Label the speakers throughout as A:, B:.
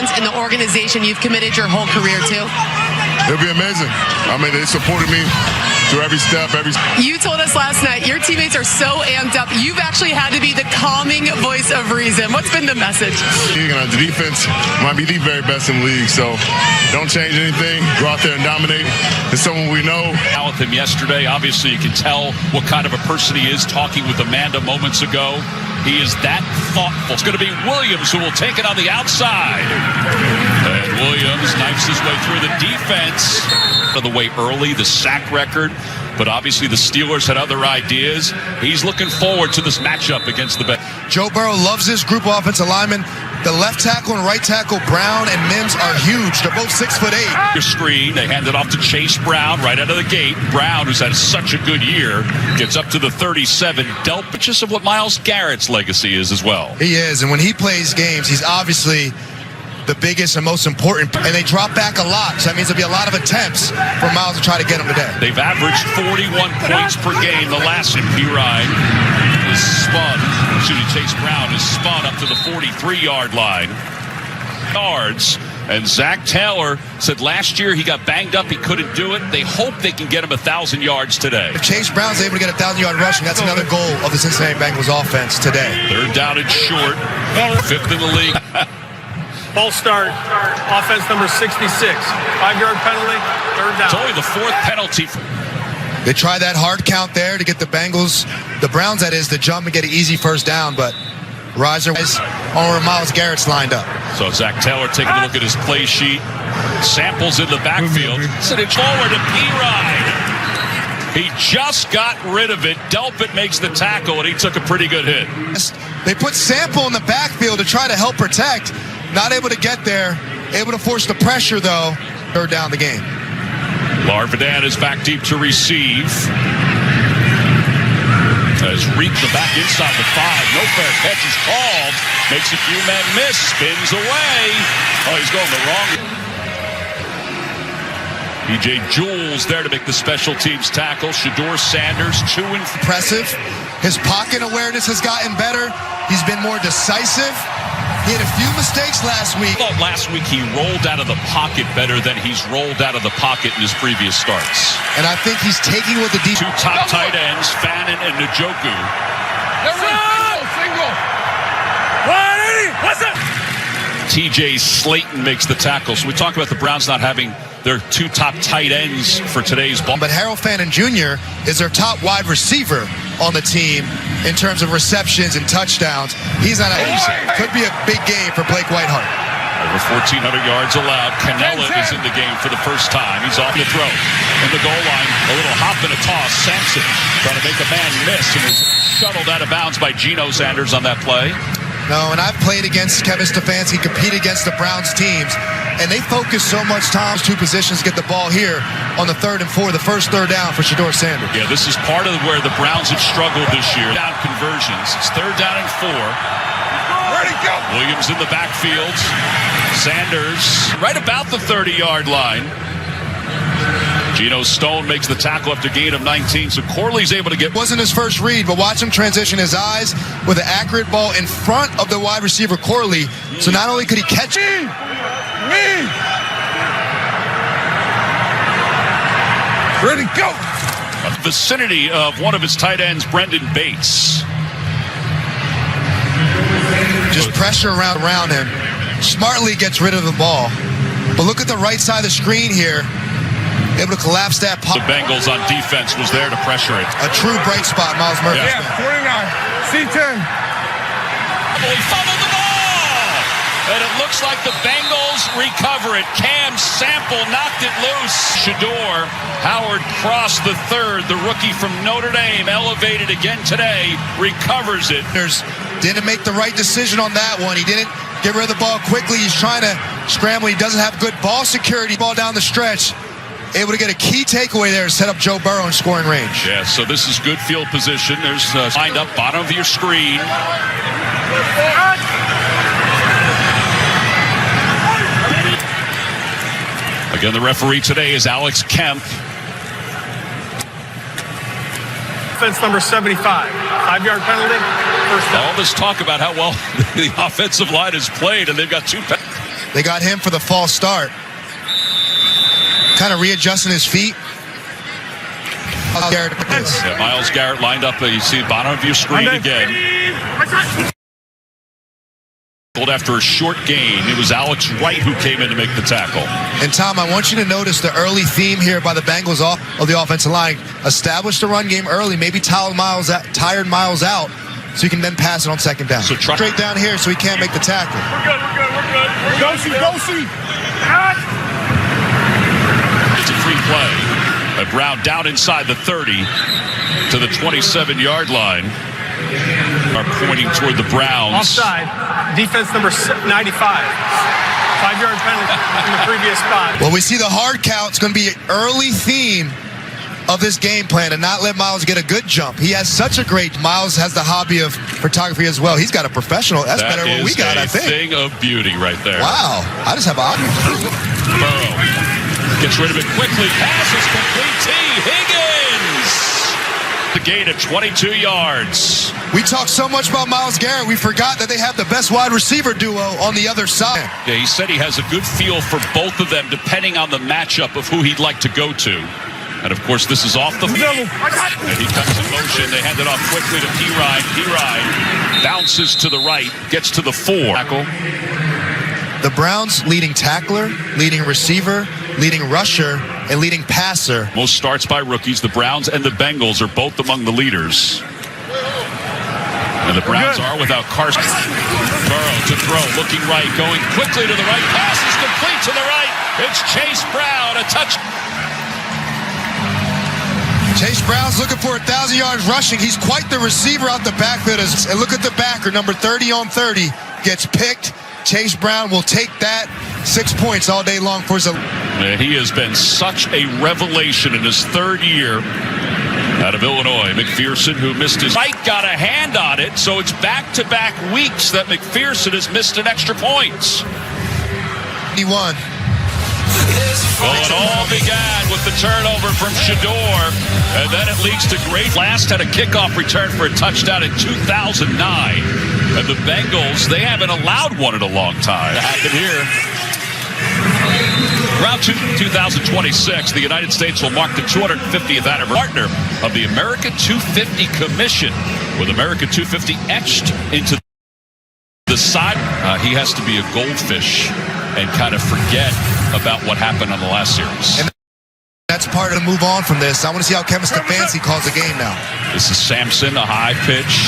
A: fans and the organization you've committed your whole career to?
B: It'll be amazing. I mean, they supported me through every step.
A: You told us last night your teammates are so amped up. You've actually had to be the calming voice of reason. What's been the message?
B: The defense might be the very best in the league, so don't change anything. Go out there and dominate. It's someone we know.
C: Out with him yesterday. Obviously, you can tell what kind of a person he is. Talking with Amanda moments ago, he is that thoughtful. It's going to be Williams who will take it on the outside. And Williams knifes his way through the defense. Of the way early, the sack record, but obviously the Steelers had other ideas. He's looking forward to this matchup against the Bengals.
D: Joe Burrow loves this group of offensive linemen. The left tackle and right tackle, Brown and Mims, are huge. They're both 6'8".
C: Your screen, they hand it off to Chase Brown right out of the gate. Brown, who's had such a good year, gets up to the 37. Dealt pictures of what Myles Garrett's legacy is as well.
D: He is, and when he plays games, he's obviously the biggest and most important, and they drop back a lot, so that means there'll be a lot of attempts for Myles to try to get him today.
C: They've averaged 41 points per game. The last in P-Ride is spun. Chase Brown is spun up to the 43-yard line. Yards, and Zach Taylor said last year he got banged up, he couldn't do it. They hope they can get him 1,000 yards today.
D: If Chase Brown's able to get 1,000-yard rushing, that's another goal of the Cincinnati Bengals offense today.
C: Third down and short, fifth in the league.
E: False start, offense number 66. 5-yard penalty, third down.
C: It's only the fourth penalty.
D: They try that hard count there to get the Bengals, the Browns that is, to jump and get an easy first down, but Riser is on where Myles Garrett's lined up.
C: So Zach Taylor taking a look at his play sheet. Samples in the backfield. Sitting forward to P-Ride. He just got rid of it. Delpit makes the tackle, and he took a pretty good hit.
D: They put Sample in the backfield to try to help protect. Not able to get there. Able to force the pressure, though. Third down the game.
C: Larvadan is back deep to receive. As Reek the back inside the 5. No fair catch is called. Makes a few men miss. Spins away. Oh, he's going the wrong. E.J. Jules there to make the special teams tackle. Shedeur Sanders chewing.
D: Impressive. His pocket awareness has gotten better. He's been more decisive. He had a few mistakes last week.
C: I thought last week he rolled out of the pocket better than he's rolled out of the pocket in his previous starts.
D: And I think he's taking what the deep.
C: Two top tight ends, Fannin and Njoku.
E: Single. What's up?
C: TJ Slayton makes the tackle. So we talk about the Browns not having their two top tight ends for today's ball.
D: But Harold Fannin Jr. is their top wide receiver on the team in terms of receptions and touchdowns. He's not could be a big game for Blake Whitehart.
C: Over 1,400 yards allowed. Canella is in the game for the first time. He's off the throw. In the goal line, a little hop and a toss. Sampson trying to make a man miss and was shuttled out of bounds by Geno Sanders on that play.
D: No, and I've played against Kevin Stefanski, compete against the Browns teams, and they focus so much time, two positions, get the ball here on the 3rd and 4, the first third down for Shedeur Sanders.
C: Yeah, this is part of where the Browns have struggled this year. Down conversions. It's 3rd down and 4.
E: Where'd he go?
C: Williams in the backfield. Sanders right about the 30-yard line. Geno Stone makes the tackle after gain of 19, so Corley's able to get.
D: Wasn't his first read, but watch him transition his eyes with an accurate ball in front of the wide receiver Corley. So not only could he catch
E: Me. Where'd he go?
C: Vicinity of one of his tight ends, Brendan Bates.
D: Just pressure around him. Smartly gets rid of the ball. But look at the right side of the screen here. Able to collapse that pop.
C: The Bengals on defense was there to pressure it.
D: A true bright spot, Miles Murphy.
E: Yeah, 49. C10.
C: He fumbled the ball! And it looks like the Bengals recover it. Cam Sample knocked it loose. Shedeur, Howard Cross the third, the rookie from Notre Dame, elevated again today, recovers it.
D: Didn't make the right decision on that one. He didn't get rid of the ball quickly. He's trying to scramble. He doesn't have good ball security. Ball down the stretch. Able to get a key takeaway there to set up Joe Burrow in scoring range.
C: Yeah, so this is good field position. There's lined up bottom of your screen. Again, the referee today is Alex Kemp.
E: Offense number 75. 5-yard penalty. First down.
C: All this talk about how well the offensive line has played, and they've got two.
D: They got him for the false start. Kind of readjusting his feet.
C: Myles Garrett lined up. You see the bottom of your screen again. After a short gain, it was Alex Wright who came in to make the tackle.
D: And Tom, I want you to notice the early theme here by the Bengals of the offensive line. Establish the run game early, maybe tired Myles out, so you can then pass it on second down. So straight down here so he can't make the tackle.
E: We're good. Go see.
C: It's a free play. Brown down inside the 30 to the 27-yard line. Are pointing toward the Browns.
E: Offside. Defense number 95. 5-yard penalty in the previous spot.
D: Well, we see the hard count. It's going to be an early theme of this game plan and not let Myles get a good jump. He has such a great. Myles has the hobby of photography as well. He's got a professional. That's better than what we got, I think.
C: Thing of beauty right there.
D: Wow. I just have a hobby.
C: Burrow gets rid of it quickly. Passes complete. T. Higgins. The gain of 22 yards.
D: We talked so much about Myles Garrett, we forgot that they have the best wide receiver duo on the other side.
C: Yeah, he said he has a good feel for both of them depending on the matchup of who he'd like to go to. And, of course, this is off the field. And he comes in motion. They hand it off quickly to P-Ryan. P-Ryan bounces to the right, gets to the 4. Tackle.
D: The Browns leading tackler, leading receiver, leading rusher, and leading passer.
C: Most starts by rookies. The Browns and the Bengals are both among the leaders. And the Browns are without Carson. Burrow to throw, looking right, going quickly to the right. Pass is complete to the right. It's Chase Brown, a touch.
D: Chase Brown's looking for 1,000 yards rushing. He's quite the receiver out the backfield. And look at the backer, number 30 on 30, gets picked. Chase Brown will take that. 6 points all day long for his.
C: He has been such a revelation in his third year out of Illinois. McPherson, who missed his fight, got a hand on it, so it's back-to-back weeks that McPherson has missed an extra points.
D: He won.
C: Well, it all began with the turnover from Shador, and then it leads to great. Last had a kickoff return for a touchdown in 2009, and the Bengals, they haven't allowed one in a long time. To happen here. Around 2026, the United States will mark the 250th anniversary. Partner of the America 250 Commission, with America 250 etched into the side. He has to be a goldfish and kind of forget about what happened on the last series.
D: And that's part of the move on from this. I want to see how Kevin Stefanski calls the game now.
C: This is Sampson, a high pitch.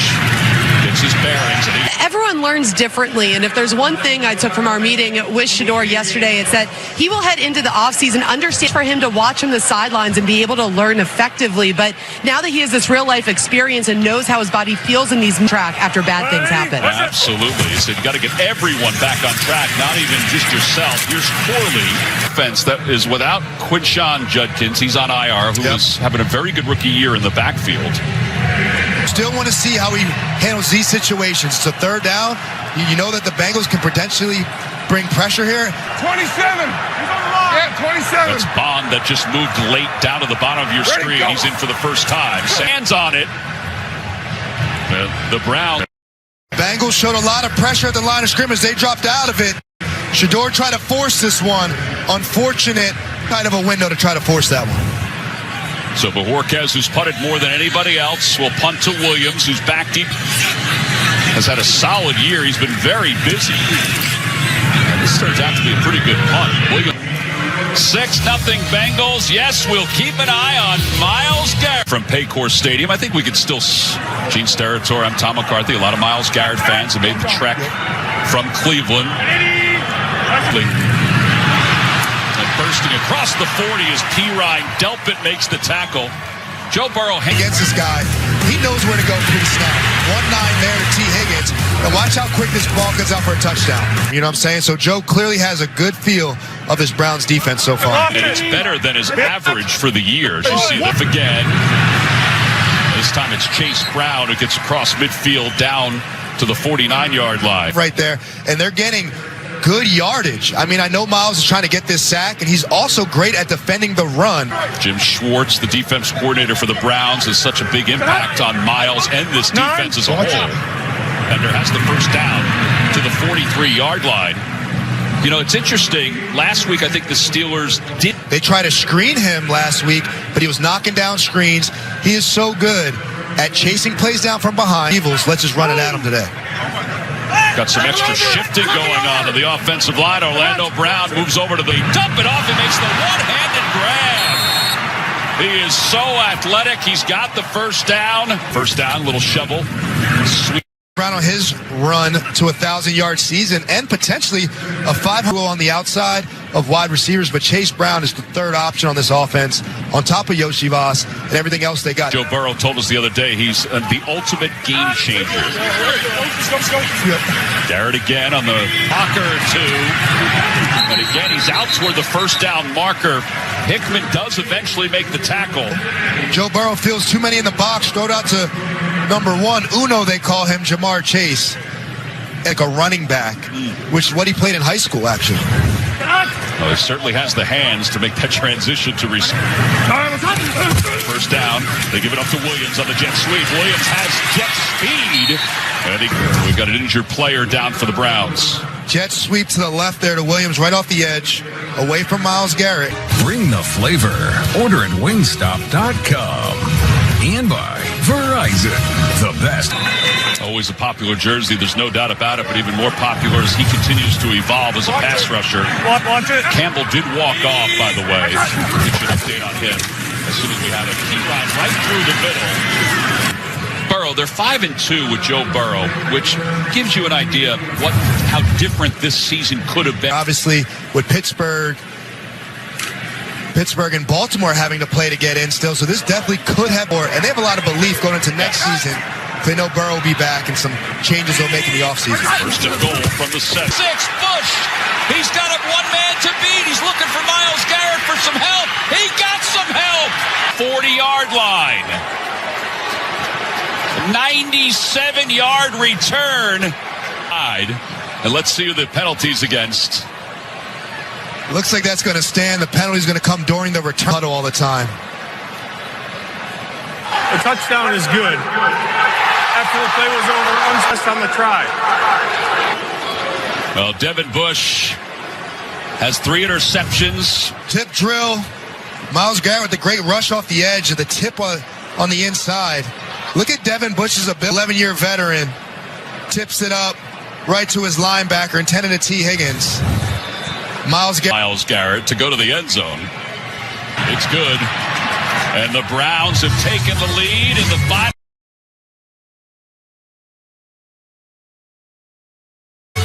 C: Gets his bearings.
A: Everyone learns differently, and if there's one thing I took from our meeting with Shador yesterday, it's that he will head into the offseason, understand for him to watch from the sidelines and be able to learn effectively. But now that he has this real-life experience and knows how his body feels in these track after bad things happen.
C: Absolutely. He said you got to get everyone back on track, not even just yourself. Here's Corley. Defense that is without Quinshawn Judkins. He's on IR, who is having a very good rookie year in the backfield.
D: Still want to see how he handles these situations. It's a third down. You know that the Bengals can potentially bring pressure here.
E: 27. He's on the line. Yeah, 27.
C: That's Bond that just moved late down to the bottom of your screen. He's in for the first time. Hands on it. The Browns.
D: Bengals showed a lot of pressure at the line of scrimmage. They dropped out of it. Shador tried to force this one. Unfortunate kind of a window to try to force that one.
C: So Bojorquez, who's punted more than anybody else, will punt to Williams, who's back deep. Has had a solid year. He's been very busy. And this turns out to be a pretty good punt. Williams. 6-0 Bengals. Yes, we'll keep an eye on Myles Garrett from Paycor Stadium. I think we could still. Gene Steratore, I'm Tom McCarthy. A lot of Myles Garrett fans have made the trek from Cleveland. Bursting across the 40 as P-Ryan Delpit makes the tackle. Joe Burrow
D: against this guy. He knows where to go pre-snap. 1-9 there to T. Higgins. And watch how quick this ball gets out for a touchdown. You know what I'm saying? So Joe clearly has a good feel of this Browns defense so far.
C: And it's better than his average for the year. You see that again. This time it's Chase Brown who gets across midfield down to the 49-yard line.
D: Right there. And they're getting good yardage. I mean, I know Myles is trying to get this sack, and he's also great at defending the run.
C: Jim Schwartz, the defense coordinator for the Browns, has such a big impact on Myles and this defense as a whole. Bender has the first down to the 43-yard line. You know, it's interesting. Last week, I think the Steelers did.
D: They tried to screen him last week, but he was knocking down screens. He is so good at chasing plays down from behind. Evils, let's just run it at him today.
C: Got some extra shifting going on to the offensive line. Orlando Brown moves over to the dump it off. He makes the one-handed grab. He is so athletic. He's got the first down. First down, little shovel. Sweet.
D: Brown on his run to a 1,000-yard season and potentially a 500 on the outside of wide receivers. But Chase Brown is the third option on this offense on top of Yoshi Voss and everything else they got.
C: Joe Burrow told us the other day he's the ultimate game changer. Garrett again on the blocker two. And again, he's out toward the first down marker. Hickman does eventually make the tackle.
D: Joe Burrow feels too many in the box. Throw it out to number one, Uno, they call him, Jamar Chase. Like a running back, which is what he played in high school, actually.
C: Well, he certainly has the hands to make that transition to receive. First down. They give it up to Williams on the jet sweep. Williams has jet speed. And we've got an injured player down for the Browns.
D: Jet sweep to the left there to Williams, right off the edge, away from Myles Garrett.
F: Bring the flavor. Order at wingstop.com. And by Verizon, the best.
C: Always a popular jersey, there's no doubt about it, but even more popular as he continues to evolve as a pass rusher. Campbell did walk off, by the way. We should update on him as soon as we have a key line right through the middle. Burrow, they're 5-2 with Joe Burrow, which gives you an idea of how different this season could have been.
D: Obviously, with Pittsburgh and Baltimore having to play to get in still, so this definitely could have more, and they have a lot of belief going into next season. They know Burrow will be back and some changes they'll make in the offseason.
C: First and goal from the set. Six, Bush. He's got a one man to beat. He's looking for Myles Garrett for some help. He got some help. 40-yard line. 97-yard return. And let's see who the penalty's against.
D: Looks like that's going to stand. The penalty's going to come during the return huddle all the time.
E: The touchdown is good. After the play was over, unsessed on the try.
C: Well, Devin Bush has 3 interceptions.
D: Tip drill. Myles Garrett with the great rush off the edge of the tip on the inside. Look at Devin Bush's 11-year veteran. Tips it up right to his linebacker, intended to T. Higgins. Myles
C: Garrett to go to the end zone. It's good. And the Browns have taken the lead in the final.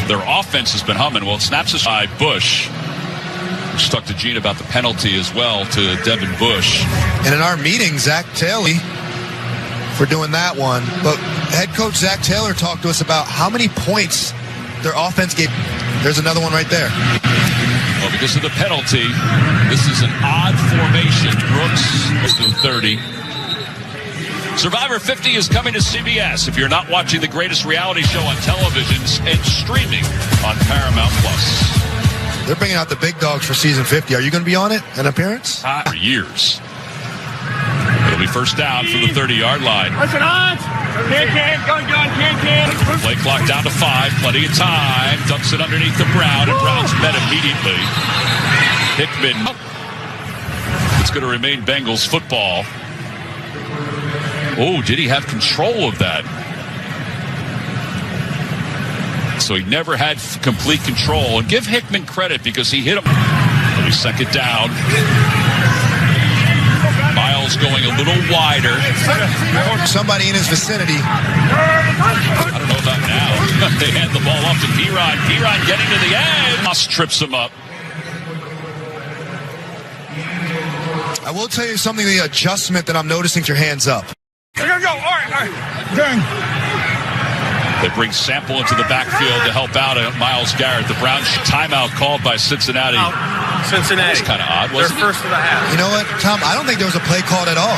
C: Their offense has been humming. Well, it snaps aside Bush. We talked to Gene about the penalty as well to Devin Bush.
D: And in our meeting, Zach Taylor for doing that one. But head coach Zach Taylor talked to us about how many points their offense gave. There's another one right there.
C: Well, because of the penalty, this is an odd formation. Brooks goes to 30. Survivor 50 is coming to CBS. If you're not watching the greatest reality show on television and streaming on Paramount Plus.
D: They're bringing out the big dogs for season 50. Are you going to be on it? An appearance?
C: For years. It'll be first down from the 30-yard line.
E: Listen on. Can.
C: Play clock down to 5. Plenty of time. Dumps it underneath the Brown, and Brown's met immediately. Hickman. It's going to remain Bengals football. Oh, did he have control of that? So he never had complete control. And give Hickman credit because he hit him. Let me second down. Miles going a little wider.
D: Somebody in his vicinity.
C: I don't know about now. They hand the ball off to Piron. Piron getting to the edge. Moss trips him up.
D: I will tell you something, the adjustment that I'm noticing to your hands up.
E: Go. All right. Dang.
C: They bring Sample into the backfield to help out Myles Garrett. The Browns timeout called by Cincinnati.
E: Cincinnati.
C: That's kind of odd, wasn't it?
E: They're first of the half.
D: You know what, Tom? I don't think there was a play called at all.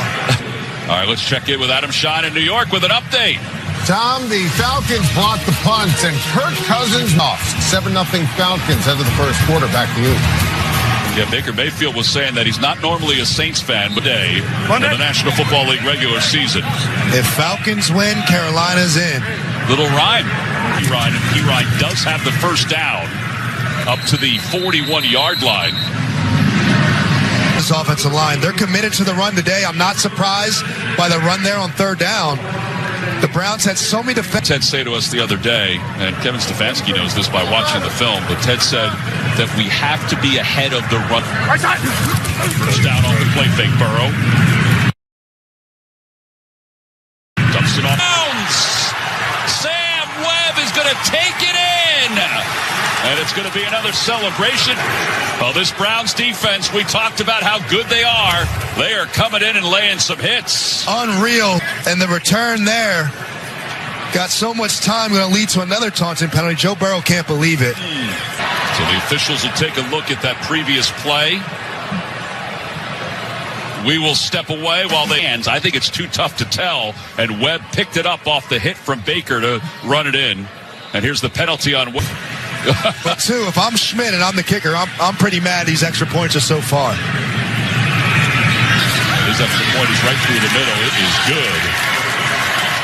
C: All right, let's check in with Adam Schein in New York with an update.
G: Tom, the Falcons blocked the punt and Kirk Cousins lost. 7-0 Falcons after the first quarter. Back to you.
C: Yeah, Baker Mayfield was saying that he's not normally a Saints fan, but today in the National Football League regular season.
D: If Falcons win, Carolina's in.
C: Little rhyme. Piron does have the first down up to the 41-yard line.
D: This offensive line, they're committed to the run today. I'm not surprised by the run there on third down. The Browns had so many defense.
C: Ted said to us the other day, and Kevin Stefanski knows this by watching the film, but Ted said that we have to be ahead of the run. First down on the play fake, Burrow. Dumps it on. Sam Webb is going to take it in. And it's going to be another celebration. Well, this Browns defense, we talked about how good they are. They are coming in and laying some hits.
D: Unreal. And the return there got so much time, going to lead to another taunting penalty. Joe Burrow can't believe it.
C: So the officials will take a look at that previous play. We will step away while they hands. I think it's too tough to tell. And Webb picked it up off the hit from Baker to run it in. And here's the penalty on Webb.
D: But too, if I'm Schmidt and I'm the kicker, I'm pretty mad these extra points are so far.
C: His extra point is right through the middle. It is good.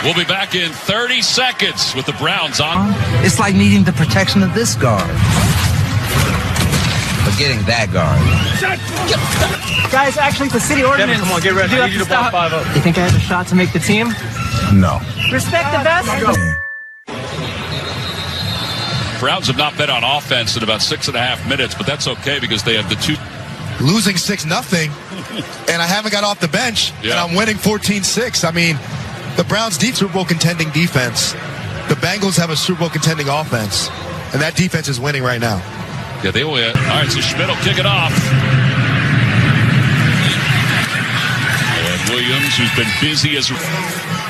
C: We'll be back in 30 seconds with the Browns on.
H: It's like needing the protection of this guard. But getting that guard.
I: Guys, actually, the city ordinance.
E: Kevin, come on, get ready. I need you to block 5-0.
I: You think I have a shot to make the team?
H: No.
I: Respect the best.
C: Browns have not been on offense in about 6.5 minutes, but that's okay because they have the two.
D: Losing 6-0, and I haven't got off the bench, and I'm winning 14-6. I mean, the Browns' Super Bowl contending defense. The Bengals have a Super Bowl contending offense, and that defense is winning right now.
C: Yeah, they will. All right, so Schmidt will kick it off. And Williams, who's been busy as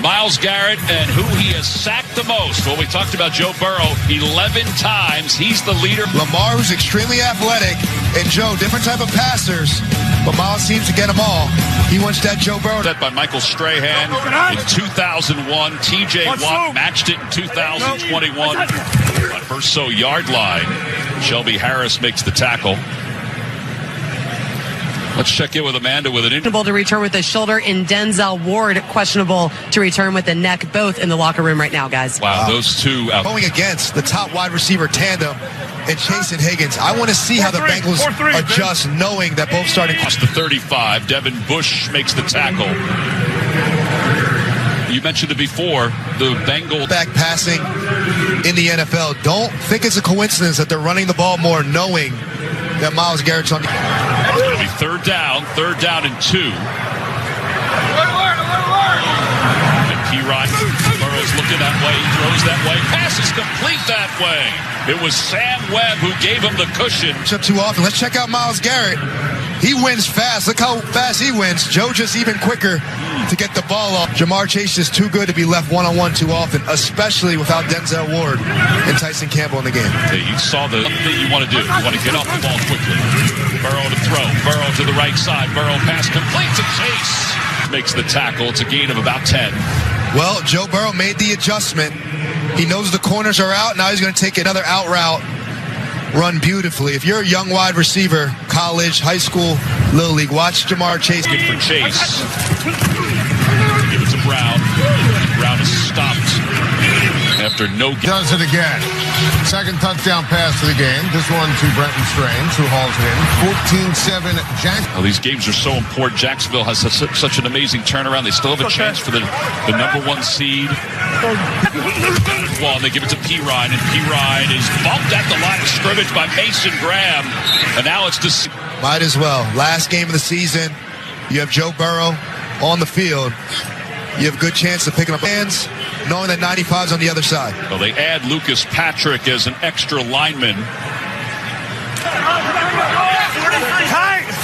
C: Myles Garrett, and who he has sacked the most. Well, we talked about Joe Burrow 11 times. He's the leader.
D: Lamar, who's extremely athletic, and Joe, different type of passers, but Myles seems to get them all. He wants that Joe Burrow.
C: Set by Michael Strahan in 2001. T.J. Watt matched it in 2021. On first yard line, Shelby Harris makes the tackle. Let's check in with Amanda with an injury.
A: Questionable to return with the shoulder, in Denzel Ward questionable to return with the neck, both in the locker room right now, guys.
C: Wow, those two out.
D: Going against the top wide receiver tandem and Chase and Higgins. I want to see how the Bengals adjust, knowing that both starting.
C: Across the 35, Devin Bush makes the tackle. You mentioned it before, the Bengals
D: back passing in the NFL. Don't think it's a coincidence that they're running the ball more, knowing that Myles Garrett's on the.
C: It's going to be third down and 2. And P-Rod, Burrow's looking that way, he throws that way, pass is complete that way. It was Sam Webb who gave him the cushion.
D: Too often. Let's check out Myles Garrett. He wins fast. Look how fast he wins. Joe just even quicker to get the ball off. Jamar Chase is too good to be left one-on-one too often, especially without Denzel Ward and Tyson Campbell in the game.
C: Okay, you saw the thing you want to do. You want to get off the ball quickly. Burrow to throw. Burrow to the right side. Burrow pass complete to Chase. Makes the tackle. It's a gain of about 10.
D: Well, Joe Burrow made the adjustment. He knows the corners are out. Now he's going to take another out route. Run beautifully. If you're a young wide receiver, college, high school, little league, watch Jamar Chase.
C: Good for Chase. Give it to Brown. Brown is stopped after no.
G: Does it again. Second touchdown pass of the game. This one to Brenton Strange, who hauls it in. 14-7 Jacksonville.
C: Well, these games are so important. Jacksonville has such an amazing turnaround. They still have a chance for the number 1 seed. Well, and they give it to P-Ryan, and P-Ryan is bumped at the line of scrimmage by Mason Graham. And now it's just.
D: Might as well. Last game of the season. You have Joe Burrow on the field. You have a good chance of picking up hands, knowing that 95's on the other side.
C: Well, they add Lucas Patrick as an extra lineman.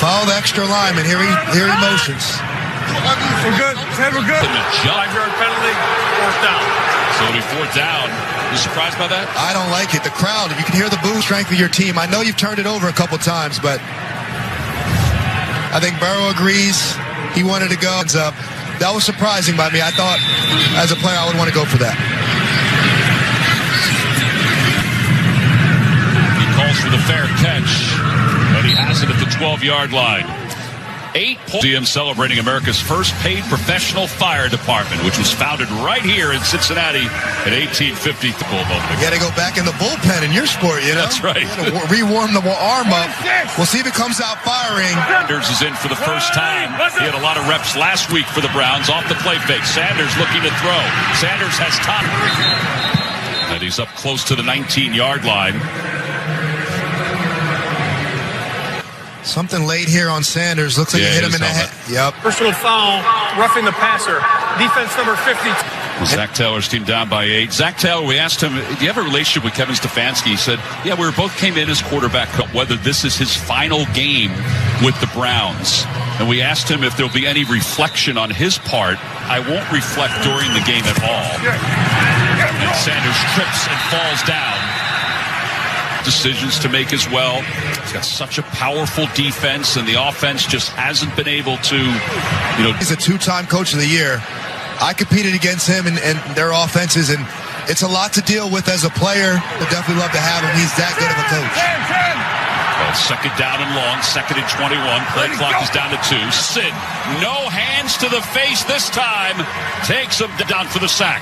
D: Follow the extra lineman. Here he motions.
E: We're good. Ted, we're good. 5-yard penalty, fourth down.
C: So it'll be fourth down. You surprised by that?
D: I don't like it. The crowd, if you can hear the boo strength of your team. I know you've turned it over a couple times, but I think Burrow agrees. He wanted to go. Up. That was surprising by me. I thought, as a player, I would want to go for that.
C: He calls for the fair catch, but he has it at the 12-yard line. 8 points. See him celebrating America's first paid professional fire department, which was founded right here in Cincinnati in 1850.
D: You got to go back in the bullpen in your sport, you know?
C: That's right.
D: You got to rewarm the arm up. We'll see if it comes out firing.
C: Sanders is in for the first time. He had a lot of reps last week for the Browns. Off the play fake. Sanders looking to throw. Sanders has time. And he's up close to the 19-yard line.
D: Something late here on Sanders. Looks like he hit him in the head. Yep.
E: Personal foul, roughing the passer. Defense number 50.
C: Zach Taylor's team down by 8. Zach Taylor, we asked him, do you have a relationship with Kevin Stefanski? He said, yeah, we both came in as quarterback, whether this is his final game with the Browns. And we asked him if there'll be any reflection on his part. I won't reflect during the game at all. And Sanders trips and falls down. Decisions to make as well. He's got such a powerful defense, and the offense just hasn't been able to,
D: He's a 2-time coach of the year. I competed against him and their offenses, and it's a lot to deal with as a player. I'd definitely love to have him. He's that good of a coach.
C: Well, second down and long, second and 21. Play clock is down to 2. Sid, no hands to the face this time. Takes him down for the sack.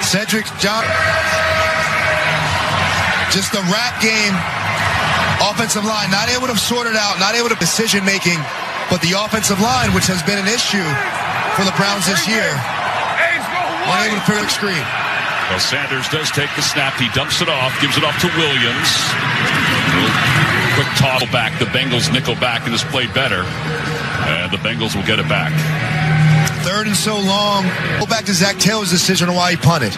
D: Cedric John. Just a rap game. Offensive line not able to sort it out, not able to decision making, but the offensive line, which has been an issue for the Browns this year, unable to figure the screen.
C: Well, Sanders does take the snap. He dumps it off, gives it off to Williams. Quick toss back. The Bengals nickel back and has played better. And the Bengals will get it back.
D: 3rd and so long. Go back to Zach Taylor's decision on why he punted.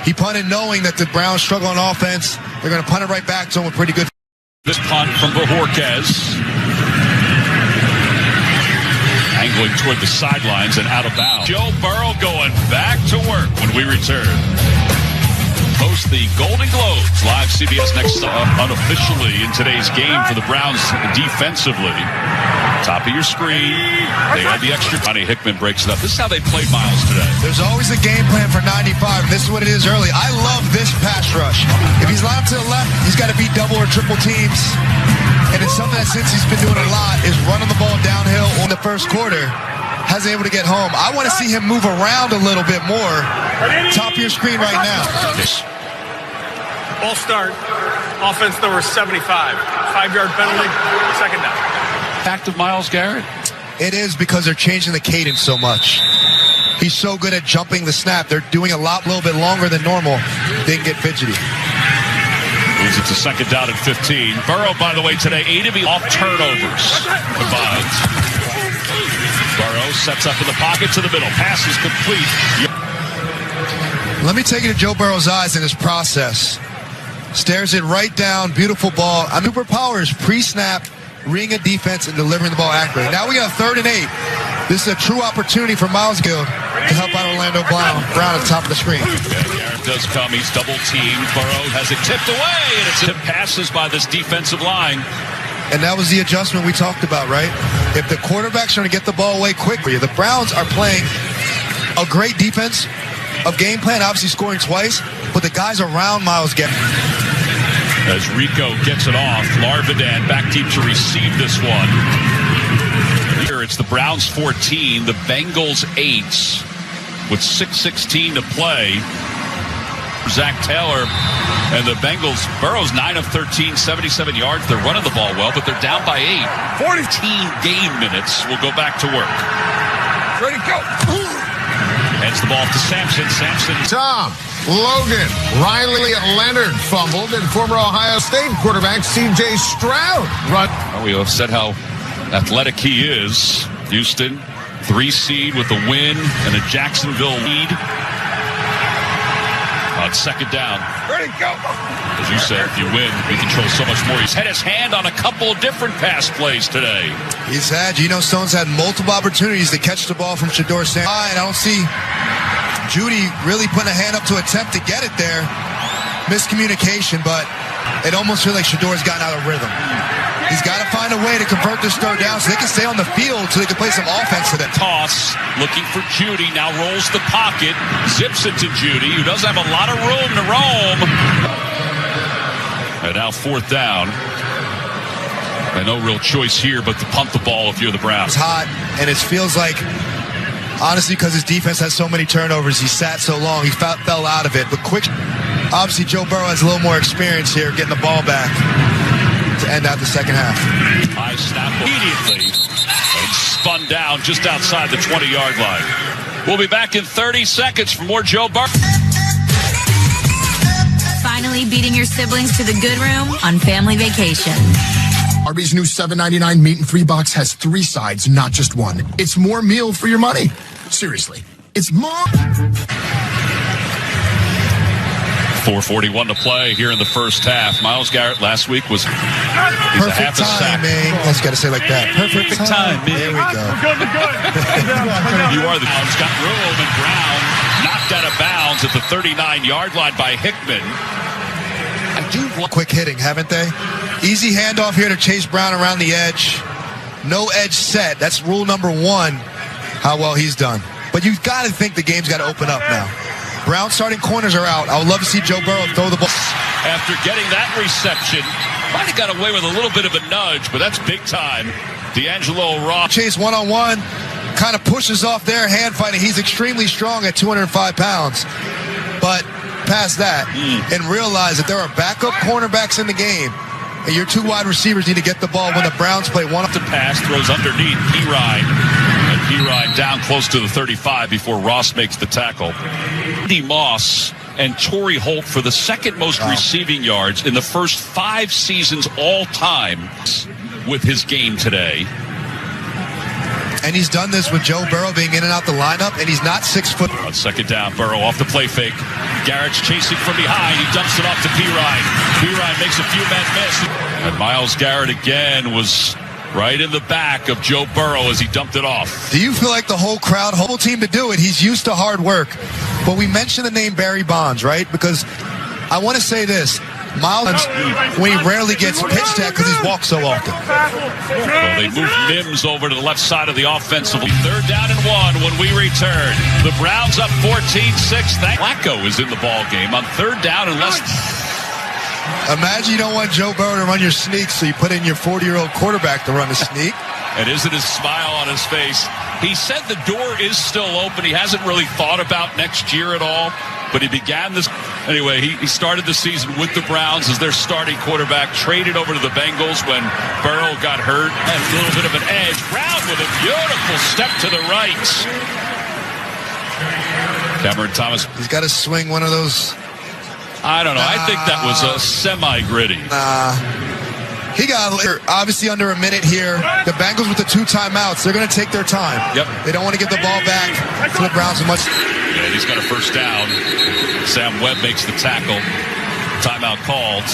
D: He punted knowing that the Browns struggle on offense. They're going to punt it right back to him with pretty good.
C: This punt from Bojorquez. Angling toward the sidelines and out of bounds. Joe Burrow going back to work when we return. Host the Golden Globes, live CBS next unofficially in today's game for the Browns defensively. Top of your screen. They had the extra. Johnny Hickman breaks it up. This is how they played Miles today.
D: There's always a game plan for 95, and this is what it is early. I love this pass rush. If he's lined to the left, he's got to beat double or triple teams. And it's something that since he's been doing a lot is running the ball downhill in the first quarter. Hasn't able to get home. I want to see him move around a little bit more. Top of your screen right now.
E: Ball start. Offense number 75. 5-yard penalty. Second down.
C: Fact of Myles Garrett?
D: It is because they're changing the cadence so much. He's so good at jumping the snap. They're doing a little bit longer than normal. They can get fidgety.
C: Moves it to second down and 15. Burrow, by the way, today 8 of 8 off turnovers combined. Burrow sets up in the pocket to the middle. Pass is complete.
D: Let me take you to Joe Burrow's eyes in his process. Stares it right down. Beautiful ball. Superpowers pre-snap, reading a defense, and delivering the ball accurately. Now we got 3rd and 8. This is a true opportunity for Myles Garrett to help out Orlando Brown at the top of the screen.
C: Garrett does come. He's double teamed. Burrow has it tipped away, and it's passes by this defensive line.
D: And that was the adjustment we talked about, right? If the quarterback's trying to get the ball away quickly, the Browns are playing a great defense of game plan, obviously scoring twice, but the guys around Myles Garrett.
C: As Rico gets it off, Larvidan back deep to receive this one. Here it's the Browns 14, the Bengals 8 with 6:16 to play. Zach Taylor and the Bengals. Burrow's 9 of 13, 77 yards. They're running the ball well, but they're down by 8. 14 game minutes will go back to work.
G: Ready, go.
C: Hands the ball to Sampson.
G: Tom, Logan, Riley Leonard fumbled, and former Ohio State quarterback C.J. Stroud run.
C: Well, we have said how athletic he is. Houston, 3 seed with a win and a Jacksonville lead. On second down.
G: Ready, go.
C: As you said, if you win, you control so much more. He's had his hand on a couple of different pass plays today.
D: He's had, Geno Stone's had multiple opportunities to catch the ball from Shedeur Sanders. I don't see Judy really putting a hand up to attempt to get it there. Miscommunication, but it almost feels like Shedor's gotten out of rhythm. He's got to find a way to convert this 3rd down so they can stay on the field so they can play some offense to them.
C: Toss, looking for Judy, now rolls the pocket, zips it to Judy, who does have a lot of room to roam. And now 4th down. And no real choice here but to punt the ball if you're the Browns.
D: It's hot, and it feels like, honestly, because his defense has so many turnovers, he sat so long, he fell out of it. But obviously, Joe Burrow has a little more experience here getting the ball back to end out the second half.
C: High snap immediately and spun down just outside the 20-yard line. We'll be back in 30 seconds for more Joe Burrow.
J: Finally beating your siblings to the good room on family vacation.
K: Arby's new $7.99 meat and 3 box has 3 sides, not just one. It's more meal for your money. Seriously, it's more.
C: 4:41 to play here in the first half. Myles Garrett last week was
D: perfect timing. I just got to say like that. Perfect time. There we go.
C: You are the Browns. Got room, and Brown knocked out of bounds at the 39-yard line by Hickman. I do
D: quick hitting, haven't they? Easy handoff here to Chase Brown around the edge. No edge set. That's rule number 1. How well he's done. But you've got to think the game's got to open up now. Brown starting corners are out. I would love to see Joe Burrow throw the ball.
C: After getting that reception, might have got away with a little bit of a nudge, but that's big time. D'Angelo Ross.
D: Chase one-on-one, kind of pushes off there, hand fighting. He's extremely strong at 205 pounds. But past that, and realize that there are backup cornerbacks in the game. And your 2 wide receivers need to get the ball when the Browns play one up
C: to pass, throws underneath Pirine. And Pirine down close to the 35 before Ross makes the tackle. Andy Moss and Torrey Holt for the second most receiving yards in the first 5 seasons all time with his game today.
D: And he's done this with Joe Burrow being in and out the lineup, and he's not 6 foot.
C: On second down, Burrow off the play fake. Garrett's chasing from behind. He dumps it off to Pirine. Pirine makes a few men miss. And Myles Garrett again was right in the back of Joe Burrow as he dumped it off.
D: Do you feel like the whole crowd, whole team to do it? He's used to hard work. But we mentioned the name Barry Bonds, right? Because I want to say this. Myles, when he rarely gets pitched at because he's walked so often.
C: Well, they moved Mims over to the left side of the offensive. 3rd down and 1 when we return. The Browns up 14-6. Flacco is in the ball game on 3rd down and less.
D: Imagine you don't want Joe Burrow to run your sneak, so you put in your 40-year-old quarterback to run the sneak.
C: And isn't his smile on his face? He said the door is still open. He hasn't really thought about next year at all. But he began this. Anyway, he started the season with the Browns as their starting quarterback, traded over to the Bengals when Burrow got hurt. And a little bit of an edge. Brown with a beautiful step to the right. Cameron Thomas.
D: He's got to swing one of those.
C: I don't know. I think that was a semi-gritty.
D: He got obviously under a minute here. The Bengals with the 2 timeouts. They're going to take their time.
C: Yep.
D: They don't want to give the ball back to the Browns as much.
C: Yeah, he's got a first down. Sam Webb makes the tackle. Timeout called.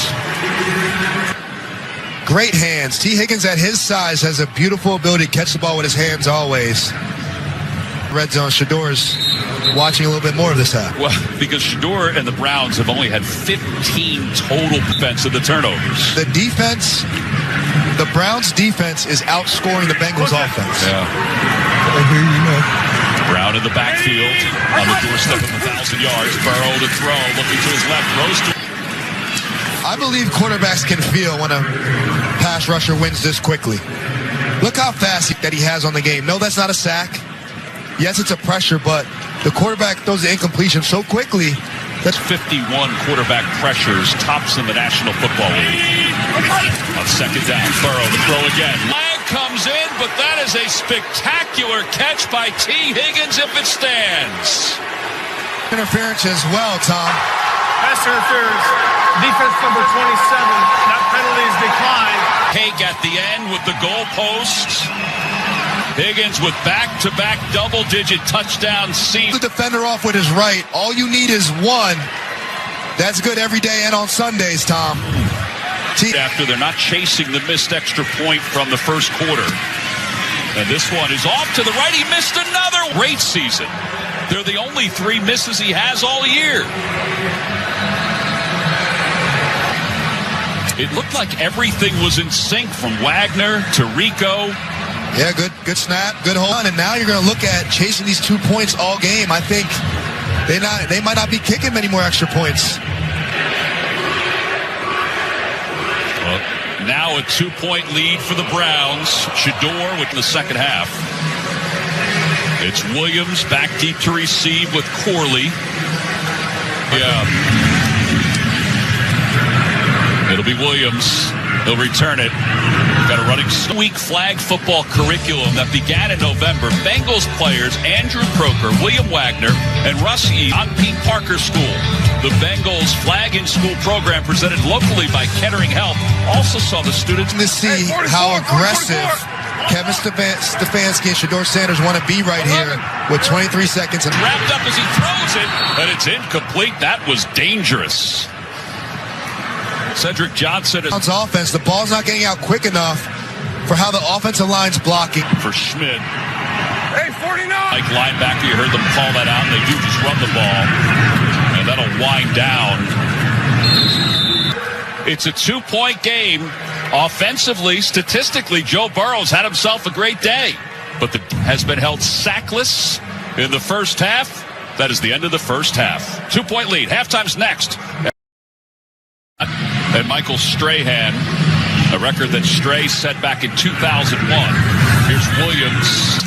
D: Great hands. T. Higgins at his size has a beautiful ability to catch the ball with his hands always. Red zone. Shador's watching a little bit more of this half.
C: Well, because Shador and the Browns have only had 15 total defensive turnovers.
D: The defense, the Browns defense is outscoring the Bengals offense.
C: Yeah. Brown in the backfield on the doorstep of 1,000 yards. Burrow to throw, looking to his left. Rose to...
D: I believe quarterbacks can feel when a pass rusher wins this quickly. Look how fast that he has on the game. No, that's not a sack. Yes, it's a pressure, but the quarterback throws the incompletion so quickly.
C: That's 51 quarterback pressures, tops in the National Football League. On second down, Burrow to throw again. Flag comes in, but that is a spectacular catch by T. Higgins if it stands.
D: Interference as well, Tom.
E: Pass interference. Defense number 27. That penalty is declined.
C: Haig at the end with the goalpost. Higgins with back-to-back double-digit touchdown season.
D: The defender off with his right. All you need is 1. That's good every day and on Sundays, Tom.
C: After they're not chasing the missed extra point from the first quarter. And this one is off to the right. He missed another. Great season. They're the only 3 misses he has all year. It looked like everything was in sync from Wagner to Rico.
D: Yeah, good snap, good hold on, and now you're going to look at chasing these 2 points all game. I think they might not be kicking many more extra points.
C: Well, Now a 2-point lead for the Browns. Shador with the second half. It's Williams back deep to receive with Corley. Yeah. It'll be Williams. He'll return it. Got a running week flag football curriculum that began in November. Bengals players Andrew Croker, William Wagner, and Russ E. on Pete Parker School. The Bengals flag in school program presented locally by Kettering Health also saw the students
D: to see how aggressive Kevin Stefanski and Shador Sanders want to be right here with 23 seconds. And
C: wrapped up as he throws it, and it's incomplete. That was dangerous. Cedric Johnson is
D: offense. The ball's not getting out quick enough for how the offensive line's blocking.
C: For Schmidt. Hey, 49! Like linebacker, you heard them call that out, and they do just run the ball. And that'll wind down. It's a 2-point game. Offensively, statistically, Joe Burrow's had himself a great day. But has been held sackless in the first half. That is the end of the first half. 2-point lead. Halftime's next. And Michael Strahan, a record that Stray set back in 2001. Here's Williams.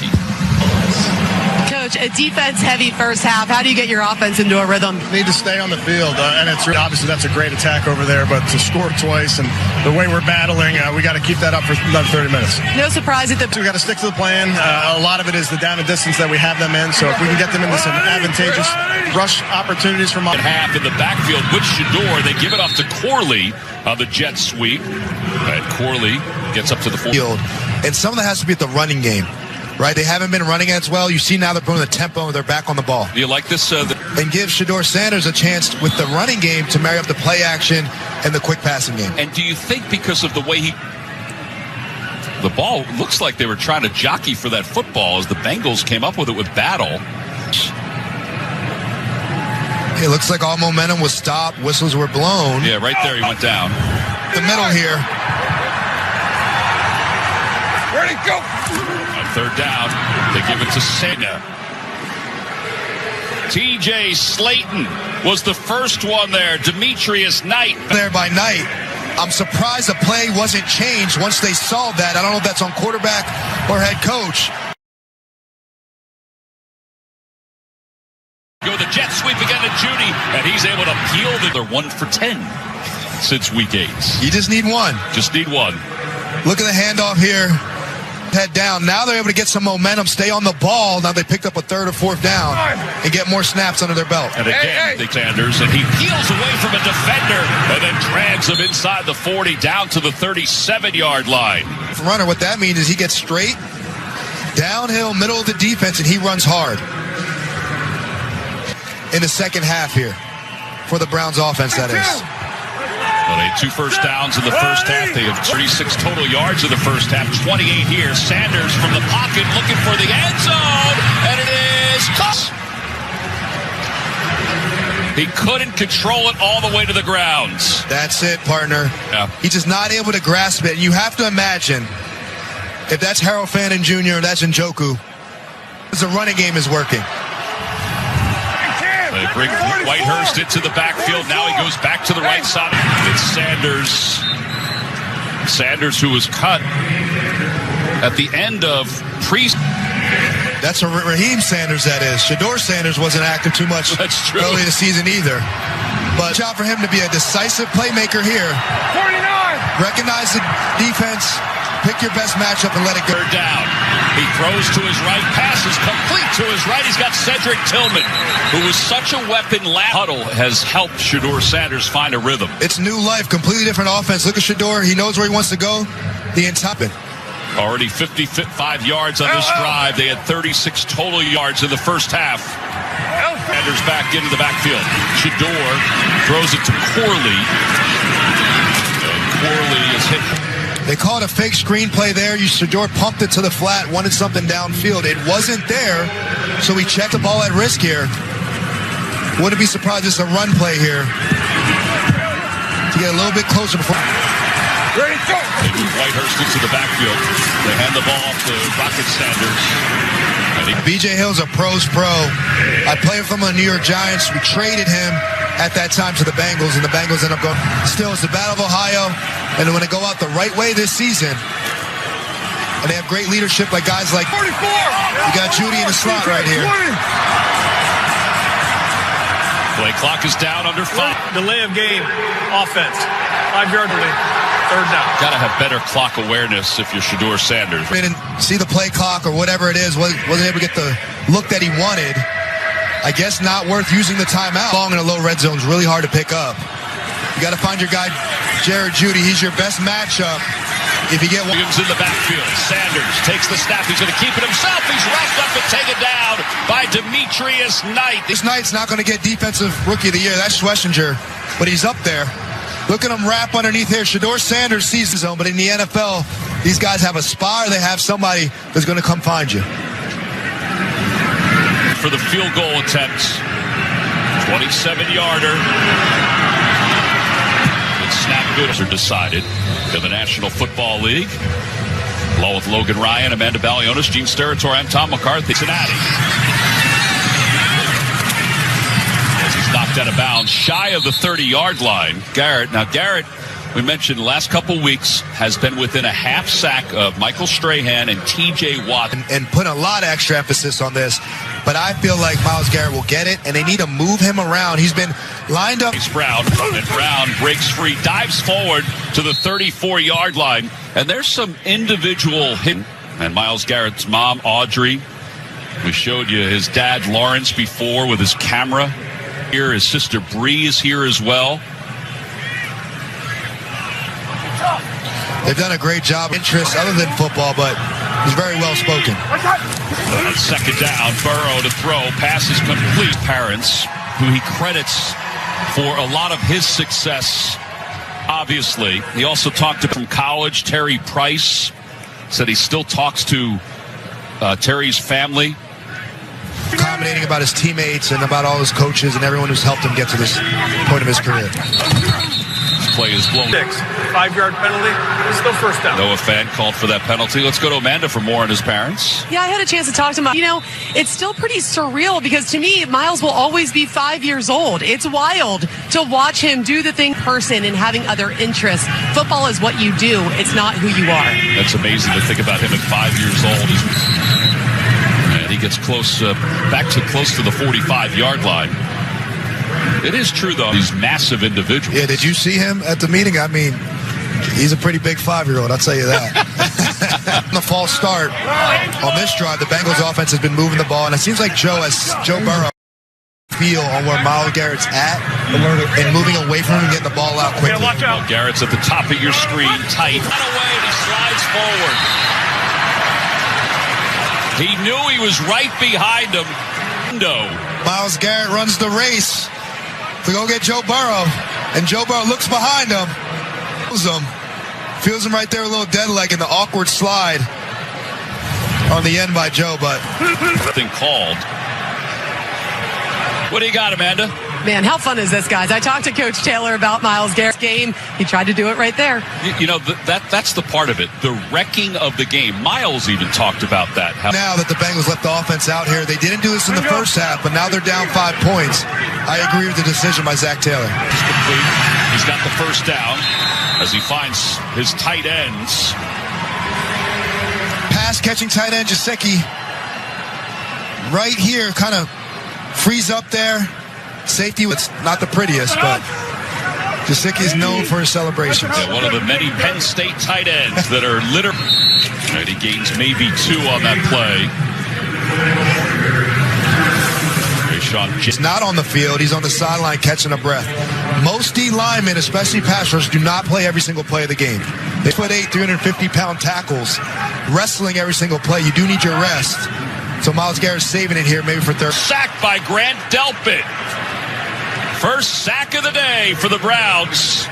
A: Coach, a defense-heavy first half. How do you get your offense into a rhythm?
L: Need to stay on the field, and it's obviously that's a great attack over there, but to score twice and the way we're battling, we got to keep that up for another 30 minutes.
A: No surprise at the...
L: We got to stick to the plan. A lot of it is the down and distance that we have them in, so if we can get them into some advantageous rush opportunities from
C: half in the backfield with Shador, they give it off to Corley on the jet sweep, and Corley gets up to the field.
D: And some of that has to be at the running game. Right, they haven't been running as well. You see now they're putting the tempo and they're back on the ball.
C: Do you like this?
D: And give Shador Sanders a chance with the running game to marry up the play action and the quick passing game.
C: And do you think because of the way the ball looks like they were trying to jockey for that football as the Bengals came up with it with battle?
D: It looks like all momentum was stopped. Whistles were blown.
C: Yeah, right there he went down.
D: The middle here.
C: Where'd he go? Third down, they give it to Sena. TJ Slayton was the first one there. Demetrius Knight.
D: There by Knight. I'm surprised the play wasn't changed once they saw that. I don't know if that's on quarterback or head coach.
C: Go the jet sweep again to Judy, and he's able to peel they're 1 for 10 since week 8.
D: You just need one.
C: Just need one.
D: Look at the handoff here. Head down. Now they're able to get some momentum, stay on the ball. Now they picked up a third or fourth down and get more snaps under their belt.
C: And again, Sanders, and he peels away from a defender and then drags him inside the 40 down to the 37-yard line.
D: Runner, what that means is he gets straight, downhill, middle of the defense, and he runs hard. In the second half here for the Browns offense, that is.
C: Well, they had 2 first downs in the first half. They have 36 total yards in the first half, 28 here. Sanders from the pocket looking for the end zone, and it is caught. He couldn't control it all the way to the grounds.
D: That's it, partner.
C: Yeah.
D: He's just not able to grasp it. You have to imagine if that's Harold Fannin Jr. or that's Njoku, the running game is working.
C: They bring Whitehurst into the backfield. Now he goes back to the right side. It's Sanders. Sanders, who was cut at the end of
D: That's a Raheem Sanders, that is. Shador Sanders wasn't active too much early in the season either. But watch out for him to be a decisive playmaker here.
C: 49.
D: Recognize the defense. Pick your best matchup and let it go.
C: Third down. He throws to his right. Pass is complete to his right. He's got Cedric Tillman, who was such a weapon. Huddle has helped Shador Sanders find a rhythm.
D: It's new life, completely different offense. Look at Shador. He knows where he wants to go. The entire.
C: Already 55 yards on this drive. They had 36 total yards in the first half. Sanders back into the backfield. Shador throws it to Corley. And Corley is hit.
D: They call it a fake screenplay there. Shador pumped it to the flat, wanted something downfield. It wasn't there, so he checked the ball at risk here. Wouldn't be surprised it's a run play here to get a little bit closer before.
C: Ready, go! They move Whitehurst into the backfield. They hand the ball off to Rocket Sanders.
D: B.J. Hill's a pro's pro. I played with him on the New York Giants. We traded him at that time to the Bengals, and the Bengals ended up going. Still, it's the Battle of Ohio. And when they go out the right way this season, and they have great leadership like guys like 44. You got Judy in the slot right here.
C: Play clock is down under 5.
E: Delay of game, offense. 5-yard delay, third down.
C: Got to have better clock awareness if you're Shedeur Sanders.
D: Didn't see the play clock or whatever it is. Wasn't able to get the look that he wanted. I guess not worth using the timeout. Long in a low red zone is really hard to pick up. You got to find your guy, Jared Judy. He's your best matchup. If you get one.
C: Williams in the backfield. Sanders takes the snap. He's going to keep it himself. He's wrapped up and taken down by Demetrius Knight.
D: This Knight's not going to get Defensive Rookie of the Year. That's Schlesinger, but he's up there. Look at him wrap underneath here. Shedeur Sanders sees the zone, but in the NFL, these guys have a spy. They have somebody that's going to come find you.
C: For the field goal attempt, 27-yarder. Snap goods are decided in the National Football League. Along with Logan Ryan, Amanda Balionis, Gene Steratore, I'm Tom McCarthy. Cincinnati. As he's knocked out of bounds, shy of the 30-yard line. Garrett. Now, Garrett, we mentioned the last couple weeks, has been within a half sack of Michael Strahan and T.J. Watt.
D: And put a lot of extra emphasis on this. But I feel like Myles Garrett will get it, and they need to move him around. He's been lined up.
C: Brown, and Brown breaks free, dives forward to the 34-yard line. And there's some individual hit. And Myles Garrett's mom, Audrey. We showed you his dad, Lawrence, before with his camera. Here, his sister Bree is here as well.
D: They've done a great job. Interest other than football, but he's very well spoken.
C: On second down, Burrow to throw. Pass is complete. Parents, who he credits for a lot of his success, obviously. He also talked to from college, Terry Price. Said he still talks to Terry's family.
D: Accommodating about his teammates and about all his coaches and everyone who's helped him get to this point of his career.
C: This play is blown.
E: 5-yard penalty. Still first down.
C: Noah Fant called for that penalty. Let's go to Amanda for more on his parents.
A: Yeah, I had a chance to talk to him. You know, it's still pretty surreal because to me, Myles will always be 5 years old. It's wild to watch him do the thing person and having other interests. Football is what you do. It's not who you are.
C: That's amazing to think about him at 5 years old. And he gets close, back to close to the 45-yard line. It is true, though. These massive individuals.
D: Yeah, did you see him at the meeting? I mean, he's a pretty big 5-year-old, I'll tell you that. The false start on this drive, the Bengals offense has been moving the ball, and it seems like Joe Burrow feel on where Myles Garrett's at and moving away from him and getting the ball out quickly.
E: Watch out.
C: Garrett's at the top of your screen, tight. Run away, and he slides forward. He knew he was right behind him.
D: Myles Garrett runs the race to go get Joe Burrow, and Joe Burrow looks behind him, feels him right there, a little dead leg in the awkward slide on the end by Joe, but
C: nothing called. What do you got, Amanda?
A: Man, how fun is this, guys? I talked to Coach Taylor about Myles Garrett's game. He tried to do it right there.
C: You know, that's the part of it, the wrecking of the game. Myles even talked about that.
D: Now that the Bengals left the offense out here, they didn't do this in the first half, but now they're down 5 points. I agree with the decision by Zach Taylor.
C: He's got the first down as he finds his tight ends.
D: Pass catching tight end Gesicki right here, kind of frees up there. Safety was not the prettiest, but Gesicki is known for his celebrations.
C: Yeah, one of the many Penn State tight ends that are littered. And he gains maybe 2 on that play.
D: He's not on the field. He's on the sideline catching a breath. Most D linemen, especially pass rushers, do not play every single play of the game. They put 350-pound tackles, wrestling every single play. You do need your rest. So Myles Garrett's saving it here, maybe for third.
C: Sacked by Grant Delpit. First sack of the day for the Browns.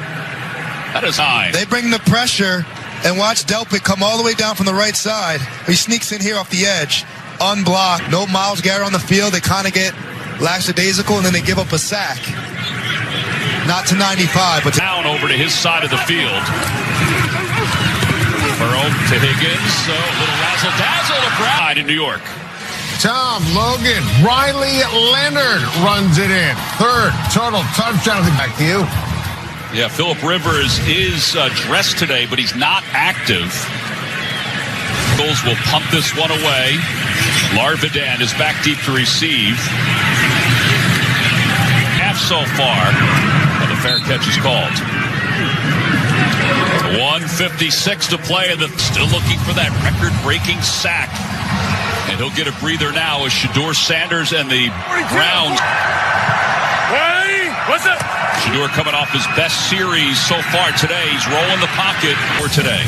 C: That is high.
D: They bring the pressure, and watch Delpit come all the way down from the right side. He sneaks in here off the edge, unblocked. No Myles Garrett on the field. They kind of get lackadaisical, and then they give up a sack. Not to 95, but
C: down over to his side of the field. Burrow to Higgins. So a little razzle-dazzle to Brown in New York.
G: Tom, Logan, Riley Leonard runs it in. Third total touchdown. Back to you.
C: Yeah, Phillip Rivers is dressed today, but he's not active. Bengals will pump this one away. Larvidan is back deep to receive. Half so far, and the fair catch is called. 1:56 to play, and still looking for that record-breaking sack. And he'll get a breather now as Shedeur Sanders and the Browns.
E: Hey, what's up?
C: Shedeur coming off his best series so far today. He's rolling the pocket for today.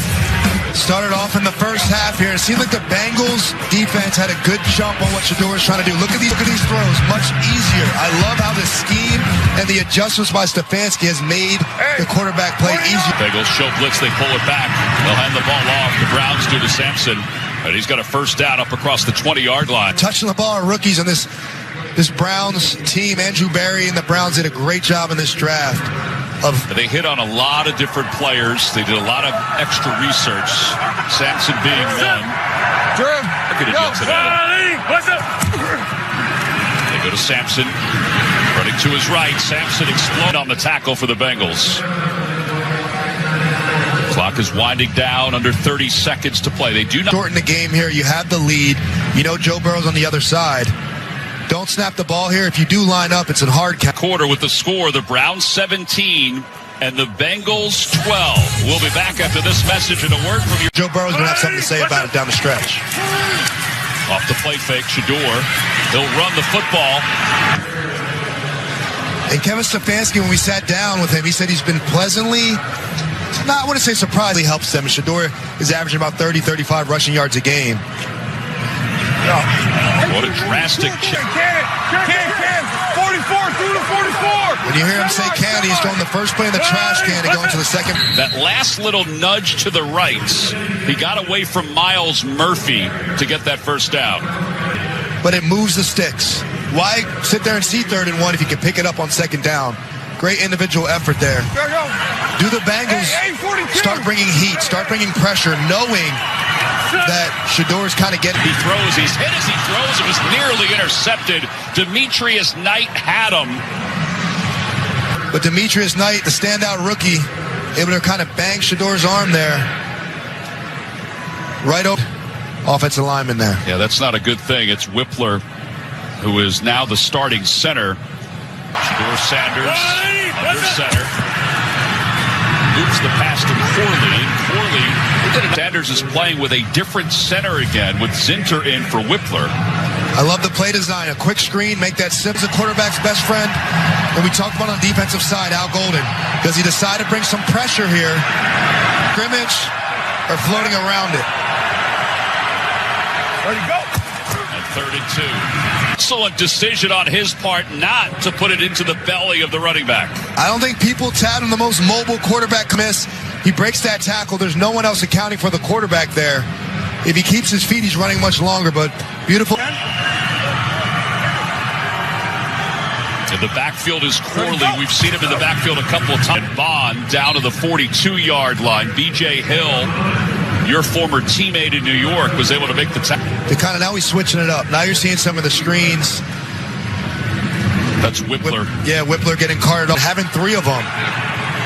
D: Started off in the first half here. It seemed like the Bengals defense had a good jump on what Shedeur is trying to do. Look at these throws, much easier. I love how the scheme and the adjustments by Stefanski has made the quarterback play easier.
C: Bengals show blitz, they pull it back. They'll hand the ball off. The Browns do to Sampson, and he's got a first down up across the 20-yard line.
D: Touching the ball are rookies on this Browns team. Andrew Berry and the Browns did a great job in this draft.
C: They hit on a lot of different players. They did a lot of extra research. Sampson being one. Look at it today.
E: What's up?
C: They go to Sampson. Running to his right. Sampson exploded on the tackle for the Bengals. Clock is winding down. Under 30 seconds to play. They do not
D: shorten the game here. You have the lead. You know Joe Burrow's on the other side. Don't snap the ball here. If you do line up, it's a hard count.
C: Quarter with the score. The Browns 17 and the Bengals 12. We'll be back after this message and a word from you.
D: Joe Burrow's going to have something to say about it down the stretch.
C: Off the play fake, Shedeur. He'll run the football.
D: And Kevin Stefanski, when we sat down with him, he said he's been pleasantly, I wouldn't say surprisingly helps them. Shedeur is averaging about 30, 35 rushing yards a game.
C: What a drastic change.
E: Can, 44 through to 44.
D: When you hear him say can, he's throwing the first play in the trash can and going to the second.
C: That last little nudge to the right, he got away from Miles Murphy to get that first down.
D: But it moves the sticks. Why sit there and see 3rd and 1 if you can pick it up on 2nd down? Great individual effort there. Do the Bengals start bringing heat, start bringing pressure, knowing that Shedeur's kind of getting...
C: He throws, he's hit as he throws, it was nearly intercepted. Demetrius Knight had him.
D: But Demetrius Knight, the standout rookie, able to kind of bang Shedeur's arm there. Right over offensive lineman there.
C: Yeah, that's not a good thing. It's Whippler, who is now the starting center. Shedeur Sanders under center. Moves the pass to Corley. Sanders is playing with a different center again, with Zinter in for Whippler.
D: I love the play design. A quick screen, make that Sims the quarterback's best friend. And we talked about on the defensive side, Al Golden. Does he decide to bring some pressure here? Scrimmage or floating around it?
E: Ready to go.
C: And 3rd and 2. Excellent decision on his part not to put it into the belly of the running back.
D: I don't think people tout him the most mobile quarterback miss. He breaks that tackle. There's no one else accounting for the quarterback there. If he keeps his feet, he's running much longer, but beautiful.
C: In the backfield is Corley. We've seen him in the backfield a couple of times. Bond down to the 42-yard line. B.J. Hill, your former teammate in New York, was able to make the tackle.
D: Now he's switching it up. Now you're seeing some of the screens.
C: That's Whippler.
D: Whippler getting carted off. Having 3 of them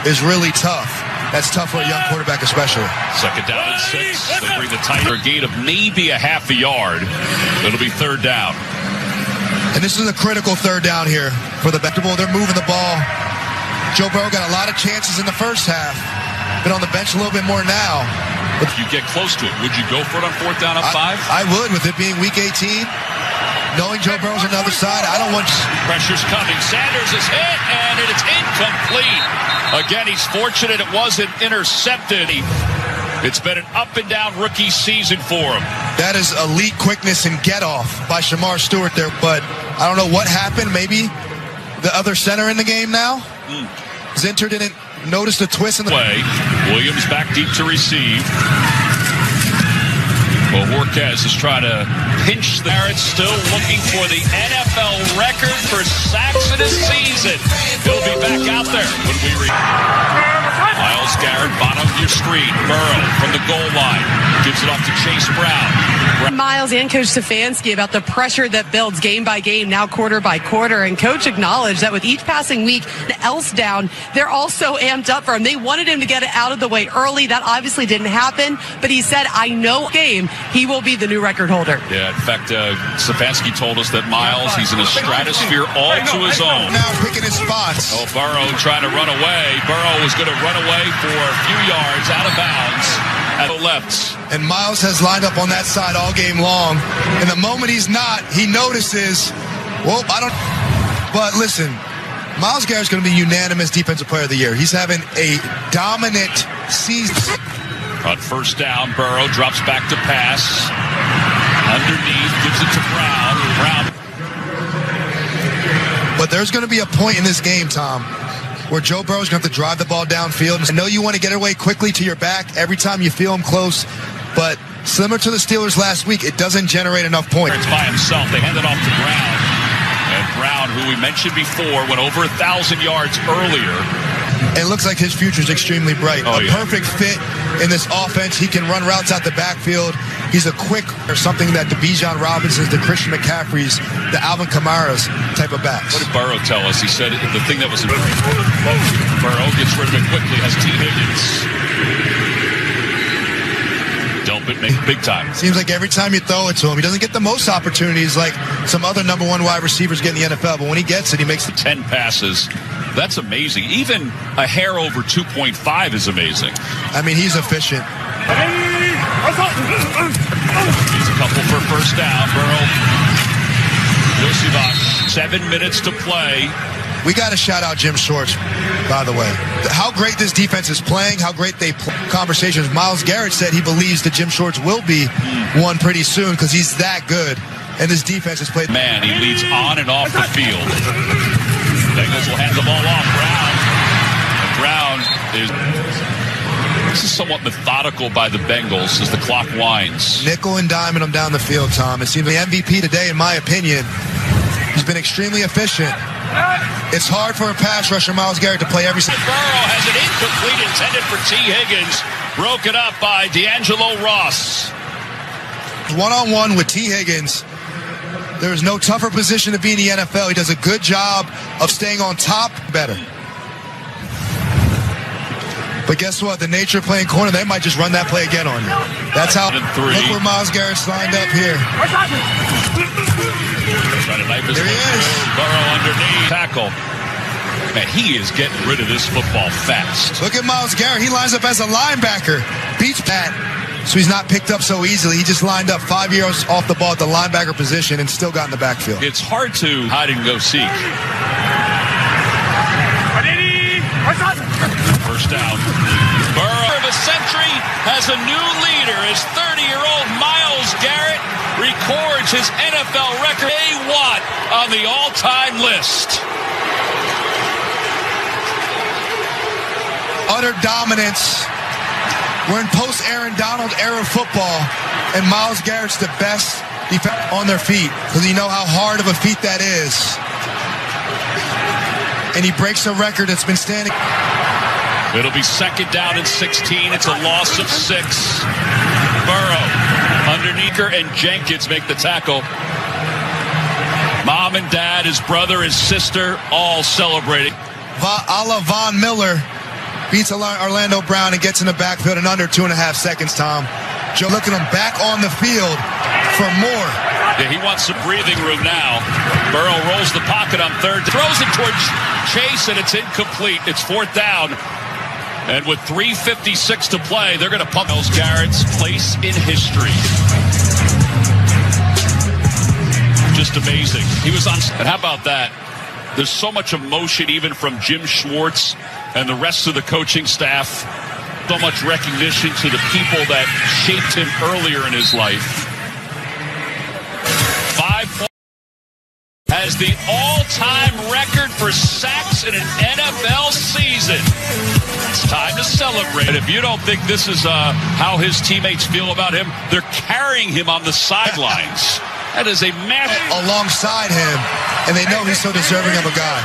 D: is really tough. That's tough for a young quarterback especially.
C: 2nd down and 6. They bring the Tiger gain of maybe a half a yard. It'll be 3rd down.
D: And this is a critical 3rd down here for the Bengals. They're moving the ball. Joe Burrow got a lot of chances in the first half. Been on the bench a little bit more now.
C: If you get close to it, would you go for it on 4th down up 5?
D: I would, with it being week 18. Knowing Joe Burrow's on the other side, I don't want...
C: Pressure's coming. Sanders is hit, and it's incomplete. Again, he's fortunate it wasn't intercepted. It's been an up-and-down rookie season for him.
D: That is elite quickness and get-off by Shamar Stewart there, but I don't know what happened. Maybe the other center in the game now? Zinter didn't notice the twist in the...
C: Play. Williams back deep to receive. Well, Jorquez is trying to pinch the Barrett, still looking for the NFL record for sacks in a season. He'll be back out there when we reach. Myles Garrett, bottom of your screen. Burrow from the goal line. Gives it off to Chase Brown.
A: Miles and Coach Stefanski about the pressure that builds game by game, now quarter by quarter. And Coach acknowledged that with each passing week, the else down, they're also amped up for him. They wanted him to get it out of the way early. That obviously didn't happen. But he said, I know game, he will be the new record holder.
C: Yeah, in fact, Stefanski told us that Miles, he's in a stratosphere all to his own.
D: Now picking his spots.
C: Oh, Burrow trying to run away. Burrow was going to run away for a few yards out of bounds at the left.
D: And Miles has lined up on that side all game long. And the moment he's not, he notices, well, I don't. But listen, Myles Garrett's going to be unanimous Defensive Player of the Year. He's having a dominant season.
C: On first down, Burrow drops back to pass. Underneath, gives it to Brown.
D: But there's going to be a point in this game, Tom, where Joe Burrow's going to have to drive the ball downfield. I know you want to get it away quickly to your back every time you feel him close, but similar to the Steelers last week, it doesn't generate enough points.
C: It's by himself. They hand it off to Brown. And Brown, who we mentioned before, went over 1,000 yards earlier.
D: It looks like his future is extremely bright. Perfect fit in this offense. He can run routes out the backfield. He's a quick or something that the Bijan Robinsons, the Christian McCaffreys, the Alvin Kamara's type of backs.
C: What did Burrow tell us? He said the thing that was Burrow gets rid of it quickly, has T. Higgins. Dump it, make big time.
D: Seems like every time you throw it to him, he doesn't get the most opportunities like some other number one wide receivers get in the NFL, but when he gets it, he makes the
C: 10 passes. That's amazing. Even a hair over 2.5 is amazing.
D: I mean, he's efficient.
C: He's a couple for first down. Burrow. Yosivak, 7 minutes to play.
D: We got to shout out Jim Schwartz, by the way. How great this defense is playing, how great they play. Conversations. Myles Garrett said he believes that Jim Schwartz will be one pretty soon because he's that good. And this defense has played.
C: Man, he leads on and off the field. Bengals will hand the ball off. Brown is. This is somewhat methodical by the Bengals as the clock winds.
D: Nickel and diming them down the field, Tom. It seems the MVP today, in my opinion. He's been extremely efficient. It's hard for a pass rusher, Myles Garrett, to play every.
C: Burrow has an incomplete intended for T. Higgins. Broken up by D'Angelo Ross.
D: One-on-one with T. Higgins. There is no tougher position to be in the NFL. He does a good job of staying on top better. But guess what? The nature of playing corner, they might just run that play again on you. That's how. Look where Myles Garrett's lined up here.
C: There he is. Burrow underneath. Tackle. Man, he is getting rid of this football fast.
D: Look at Myles Garrett. He lines up as a linebacker. Beats Pat. So he's not picked up so easily. He just lined up 5 yards off the ball at the linebacker position and still got in the backfield.
C: It's hard to hide and go seek. First down. Burrow of a century has a new leader. His 30-year-old Myles Garrett records his NFL record. A Watt on the all-time list.
D: Utter dominance. We're in post-Aaron Donald era football, and Myles Garrett's the best defense on their feet because you know how hard of a feat that is. And he breaks a record that's been standing.
C: It'll be second down and 16. It's a loss of 6. Burrow, underneath her, and Jenkins make the tackle. Mom and dad, his brother, his sister, all celebrating.
D: A la Von Miller beats Orlando Brown and gets in the backfield in under 2.5 seconds, Tom. Joe looking him back on the field for more.
C: Yeah, he wants some breathing room now. Burrow rolls the pocket on third. Throws it towards Chase, and it's incomplete. It's fourth down. And with 3:56 to play, they're going to pump Myles Garrett's place in history. Just amazing. He was on. And how about that? There's so much emotion even from Jim Schwartz and the rest of the coaching staff. So much recognition to the people that shaped him earlier in his life. 5 points. Has the all-time record for sacks in an NFL season. It's time to celebrate. And if you don't think this is how his teammates feel about him, they're carrying him on the sidelines. That is a massive...
D: Alongside him, and they know he's so deserving of a guy.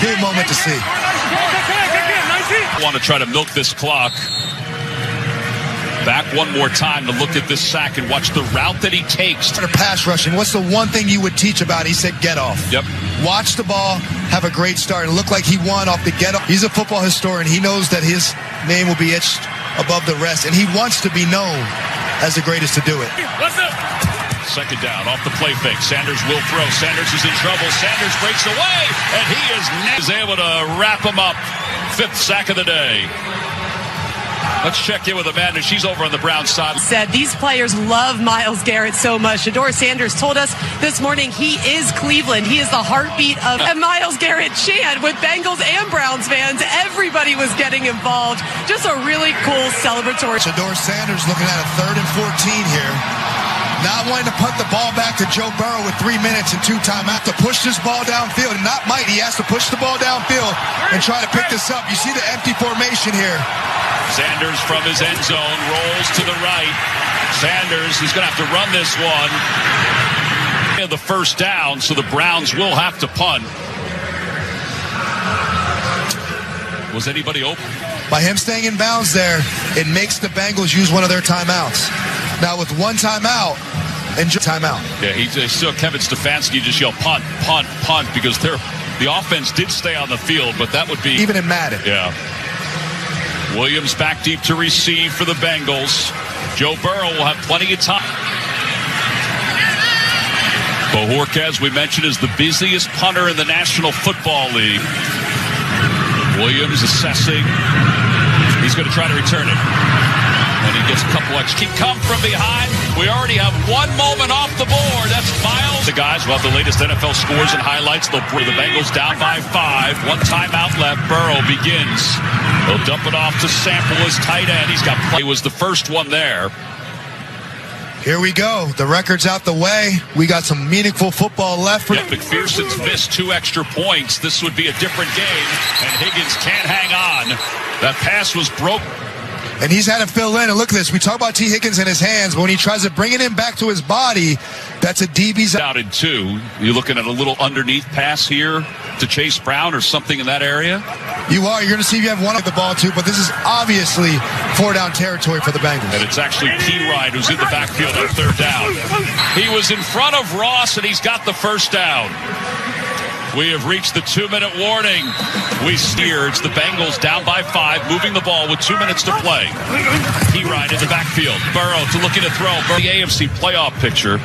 D: Big moment to see.
C: I want to try to milk this clock. Back one more time to look at this sack and watch the route that he takes.
D: Pass rushing, what's the one thing you would teach about? He said get off.
C: Yep.
D: Watch the ball, have a great start, and look like he won off the get off. He's a football historian. He knows that his name will be etched above the rest, and he wants to be known as the greatest to do it.
C: What's up? Second down off the play fake. Sanders will throw. Sanders is in trouble. Sanders breaks away, and he is able to wrap him up. 5th sack of the day. Let's check in with Amanda. She's over on the Browns side.
A: Said these players love Myles Garrett so much. Shedeur Sanders told us this morning he is Cleveland. He is the heartbeat of a Myles Garrett chant with Bengals and Browns fans. Everybody was getting involved. Just a really cool celebratory.
D: Shedeur Sanders looking at a 3rd and 14 here. Not wanting to punt the ball back to Joe Burrow with 3 minutes and 2 timeouts to push this ball downfield. And not might. He has to push the ball downfield and try to pick this up. You see the empty formation here.
C: Sanders from his end zone rolls to the right. Sanders is going to have to run this one. The first down, so the Browns will have to punt. Was anybody open?
D: By him staying in bounds there, it makes the Bengals use one of their timeouts. Now with one timeout and timeout.
C: Yeah, he still Kevin Stefanski just yelled punt, punt, punt because the offense did stay on the field, but that would be
D: even in Madden.
C: Yeah. Williams back deep to receive for the Bengals. Joe Burrow will have plenty of time. Bojorquez, we mentioned, is the busiest punter in the National Football League. Williams assessing. He's going to try to return it. And he gets a couple extra. Come from behind. We already have one moment off the board. That's Myles. The guys will have the latest NFL scores and highlights. They'll bring the Bengals down by 5. One timeout left. Burrow begins. They'll dump it off to Sample, his tight end. He's got play. He was the first one there.
D: Here we go. The record's out the way. We got some meaningful football left.
C: Yeah, McPherson's missed 2 extra points. This would be a different game. And Higgins can't hang on. That pass was broken.
D: And he's had to fill in. And look at this. We talk about T. Higgins in his hands, but when he tries to bring it in back to his body, that's a DB's
C: out in 2. You're looking at a little underneath pass here to Chase Brown or something in that area?
D: You are. You're going to see if you have one of the ball too, but this is obviously 4-down territory for the Bengals.
C: And it's actually P. Wright who's in the backfield on 3rd down. He was in front of Ross, and he's got the first down. We have reached the 2-minute warning. We steer. It's the Bengals down by 5, moving the ball with 2 minutes to play. P. Wright in the backfield. Burrow looking to throw. The AFC playoff picture.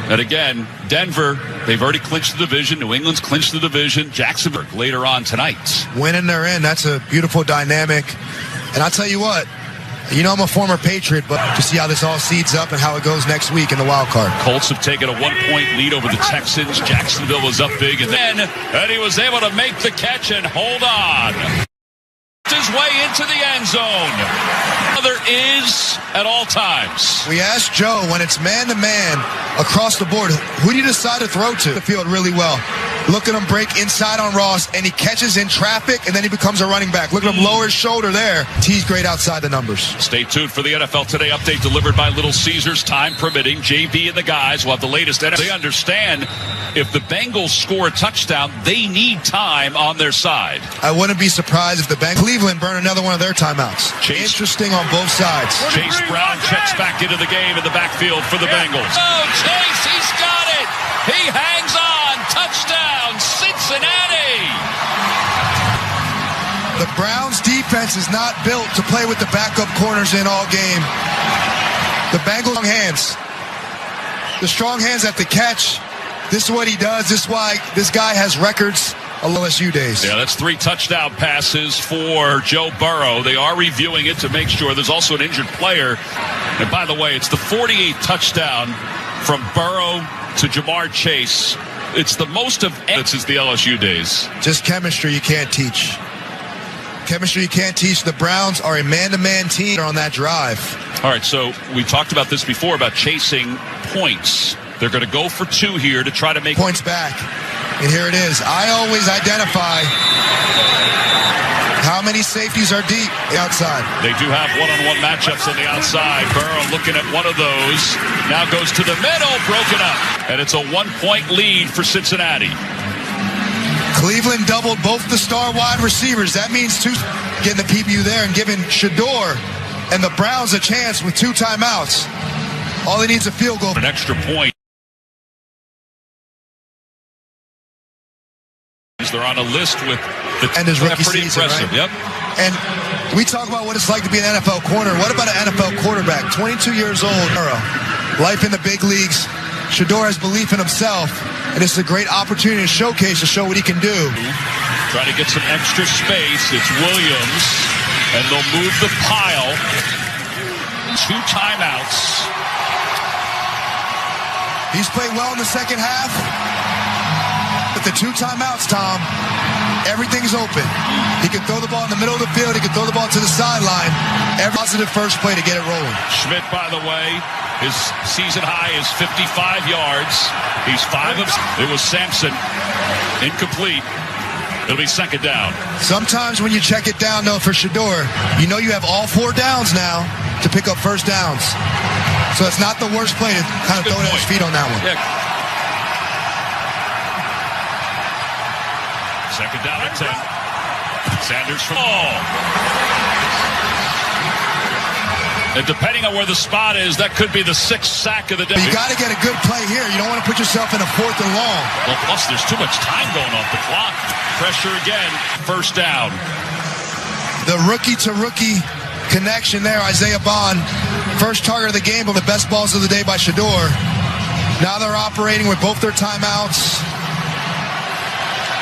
C: And again, Denver, they've already clinched the division. New England's clinched the division. Jacksonville later on tonight.
D: Winning, they're in. That's a beautiful dynamic. And I'll tell you what, you know I'm a former Patriot, but to see how this all seeds up and how it goes next week in the wild card.
C: Colts have taken a 1-point lead over the Texans. Jacksonville was up big, and he was able to make the catch and hold on. His way into the end zone. There is at all times.
D: We asked Joe, when it's man-to-man across the board, who do you decide to throw to? The field really well. Look at him break inside on Ross, and he catches in traffic, and then he becomes a running back. Look at him lower his shoulder there. He's great outside the numbers.
C: Stay tuned for the NFL Today update delivered by Little Caesars. Time permitting, JB and the guys will have the latest. They understand if the Bengals score a touchdown, they need time on their side.
D: I wouldn't be surprised if the Cleveland burn another one of their timeouts. Interesting on both sides.
C: Chase Brown checks back into the game in the backfield for the Bengals. Oh, Chase, he's got it. He hangs on. Touchdown, Cincinnati.
D: The Browns defense is not built to play with the backup corners in all game. The Bengals strong hands. The strong hands at the catch. This is what he does. This is why this guy has records of LSU days.
C: Yeah, that's 3 touchdown passes for Joe Burrow. They are reviewing it to make sure. There's also an injured player. And by the way, it's the 48th touchdown from Burrow to Jamar Chase. It's the most of since the LSU days.
D: Just chemistry you can't teach. Chemistry you can't teach. The Browns are a man-to-man team on that drive.
C: All right, so we talked about this before about chasing points. They're going to go for 2 here to try to make
D: points back. And here it is. I always identify how many safeties are deep outside.
C: They do have one-on-one matchups on the outside. Burrow looking at one of those. Now goes to the middle, broken up. And it's a 1-point lead for Cincinnati.
D: Cleveland doubled both the star wide receivers. That means 2 getting the PBU there and giving Shedeur and the Browns a chance with 2 timeouts. All he needs is a field goal.
C: An extra point. They're on a list with the
D: and his rookie
C: pretty
D: season,
C: impressive.
D: right?
C: Yep.
D: And we talk about what it's like to be an NFL corner. What about an NFL quarterback? 22 years old. Life in the big leagues. Shedeur has belief in himself, and it's a great opportunity to showcase, to show what he can do.
C: Trying to get some extra space. It's Williams, and they'll move the pile. 2 timeouts.
D: He's played well in the second half. With the 2 timeouts, Tom, everything's open. He can throw the ball in the middle of the field. He can throw the ball to the sideline. Every positive first play to get it rolling.
C: Schmidt, by the way, his season high is 55 yards. He's 5 of... It was Sampson. Incomplete. It'll be second down.
D: Sometimes when you check it down, though, for Shedeur, you know you have all 4 downs now to pick up first downs. So it's not the worst play to kind of throw it at his feet on that one.
C: Yeah. Second down at 10. Sanders from And depending on where the spot is, that could be the 6th sack of the day.
D: But you got to get a good play here. You don't want to put yourself in a 4th and long.
C: Well, plus there's too much time going off the clock. Pressure again. First down.
D: The rookie-to-rookie connection there, Isaiah Bond. First target of the game, but the best balls of the day by Shedeur. Now they're operating with both their timeouts.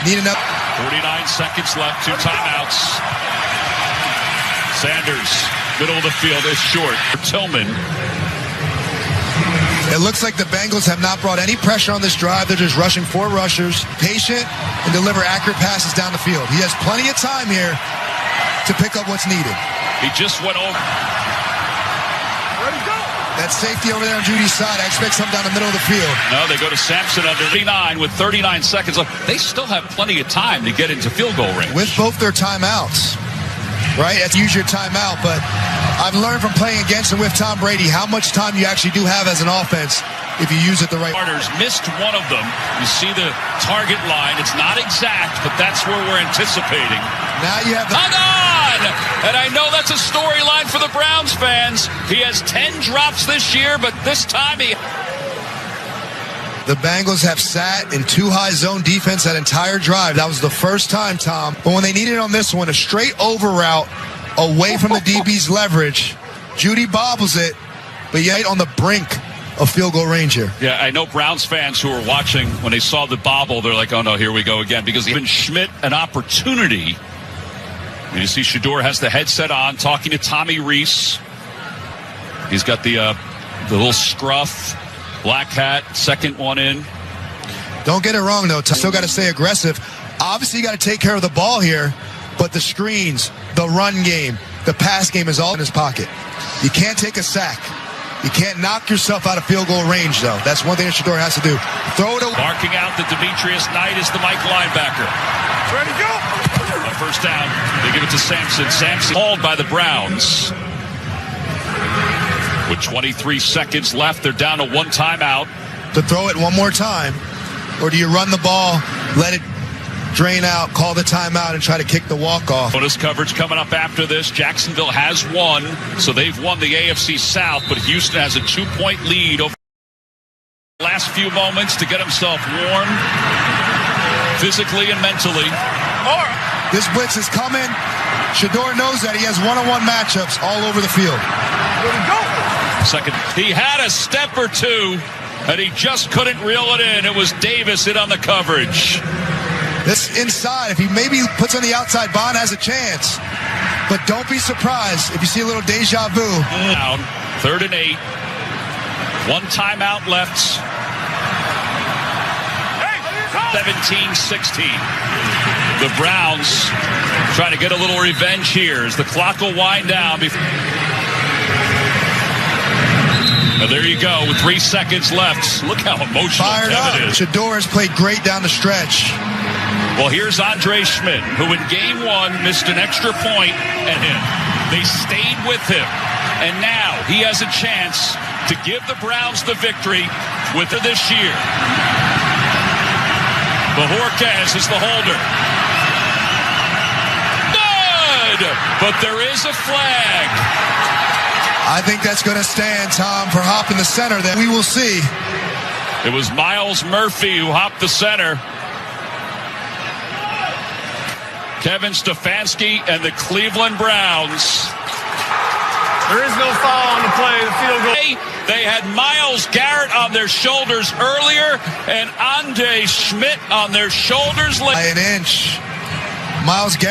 D: Need another.
C: 49 seconds left, 2 timeouts. Sanders, middle of the field, is short. Tillman.
D: It looks like the Bengals have not brought any pressure on this drive. They're just rushing 4 rushers, patient, and deliver accurate passes down the field. He has plenty of time here to pick up what's needed.
C: He just went over.
D: That safety over there on Judy's side, I expect something down the middle of the field.
C: No, they go to Sampson under 39 with 39 seconds left. They still have plenty of time to get into field goal range.
D: With both their timeouts, right? That's use your timeout, but I've learned from playing against and with Tom Brady how much time you actually do have as an offense if you use it the right way.
C: Starters missed one of them. You see the target line. It's not exact, but that's where we're anticipating.
D: Now you have the...
C: Hung on! And I know that's a storyline for the Browns fans. He has 10 drops this year, but this time he...
D: The Bengals have sat in 2 high zone defense that entire drive. That was the first time, Tom. But when they needed it on this one, a straight over route away from the DB's leverage. Judy bobbles it, but yet on the brink of field goal range here.
C: Yeah, I know Browns fans who were watching, when they saw the bobble, they're like, oh no, here we go again. Because even Schmidt an opportunity. You see Shedeur has the headset on, talking to Tommy Reese. He's got the little scruff, black hat, second one in.
D: Don't get it wrong, though. Still got to stay aggressive. Obviously, you got to take care of the ball here, but the screens, the run game, the pass game is all in his pocket. You can't take a sack. You can't knock yourself out of field goal range, though. That's one thing that Shedeur has to do. Throw it away.
C: Barking out that Demetrius Knight is the Mike linebacker.
E: Ready to go.
C: A first down. They give it to Sampson. Sampson called by the Browns. With 23 seconds left, they're down to 1 timeout.
D: To throw it one more time, or do you run the ball, let it drain out, call the timeout, and try to kick the walk-off?
C: Bonus coverage coming up after this. Jacksonville has won, so they've won the AFC South, but Houston has a 2-point lead over the last few moments to get himself warm, physically and mentally.
D: This blitz is coming. Shedeur knows that. He has one-on-one matchups all over the field.
C: Second, he had a step or two, and he just couldn't reel it in. It was Davis in on the coverage.
D: This inside, if he maybe puts on the outside, Bond has a chance. But don't be surprised if you see a little deja vu.
C: Down, 3rd and 8. 1 timeout left. 17-16. The Browns trying to get a little revenge here as the clock will wind down. And there you go with 3 seconds left. Look how emotional Kevin is.
D: Shedeur has played great down the stretch.
C: Well, here's Andre Schmidt, who in game 1 missed an extra point at him. They stayed with him. And now he has a chance to give the Browns the victory with it this year. Bajorquez is the holder. Good! But there is a flag.
D: I think that's going to stand, Tom, for hopping the center. That we will see.
C: It was Miles Murphy who hopped the center. Kevin Stefanski and the Cleveland Browns.
E: There is no foul on the play. The field goal.
C: They had Myles Garrett on their shoulders earlier and Andre Schmidt on their shoulders.
D: By an inch. Myles Garrett.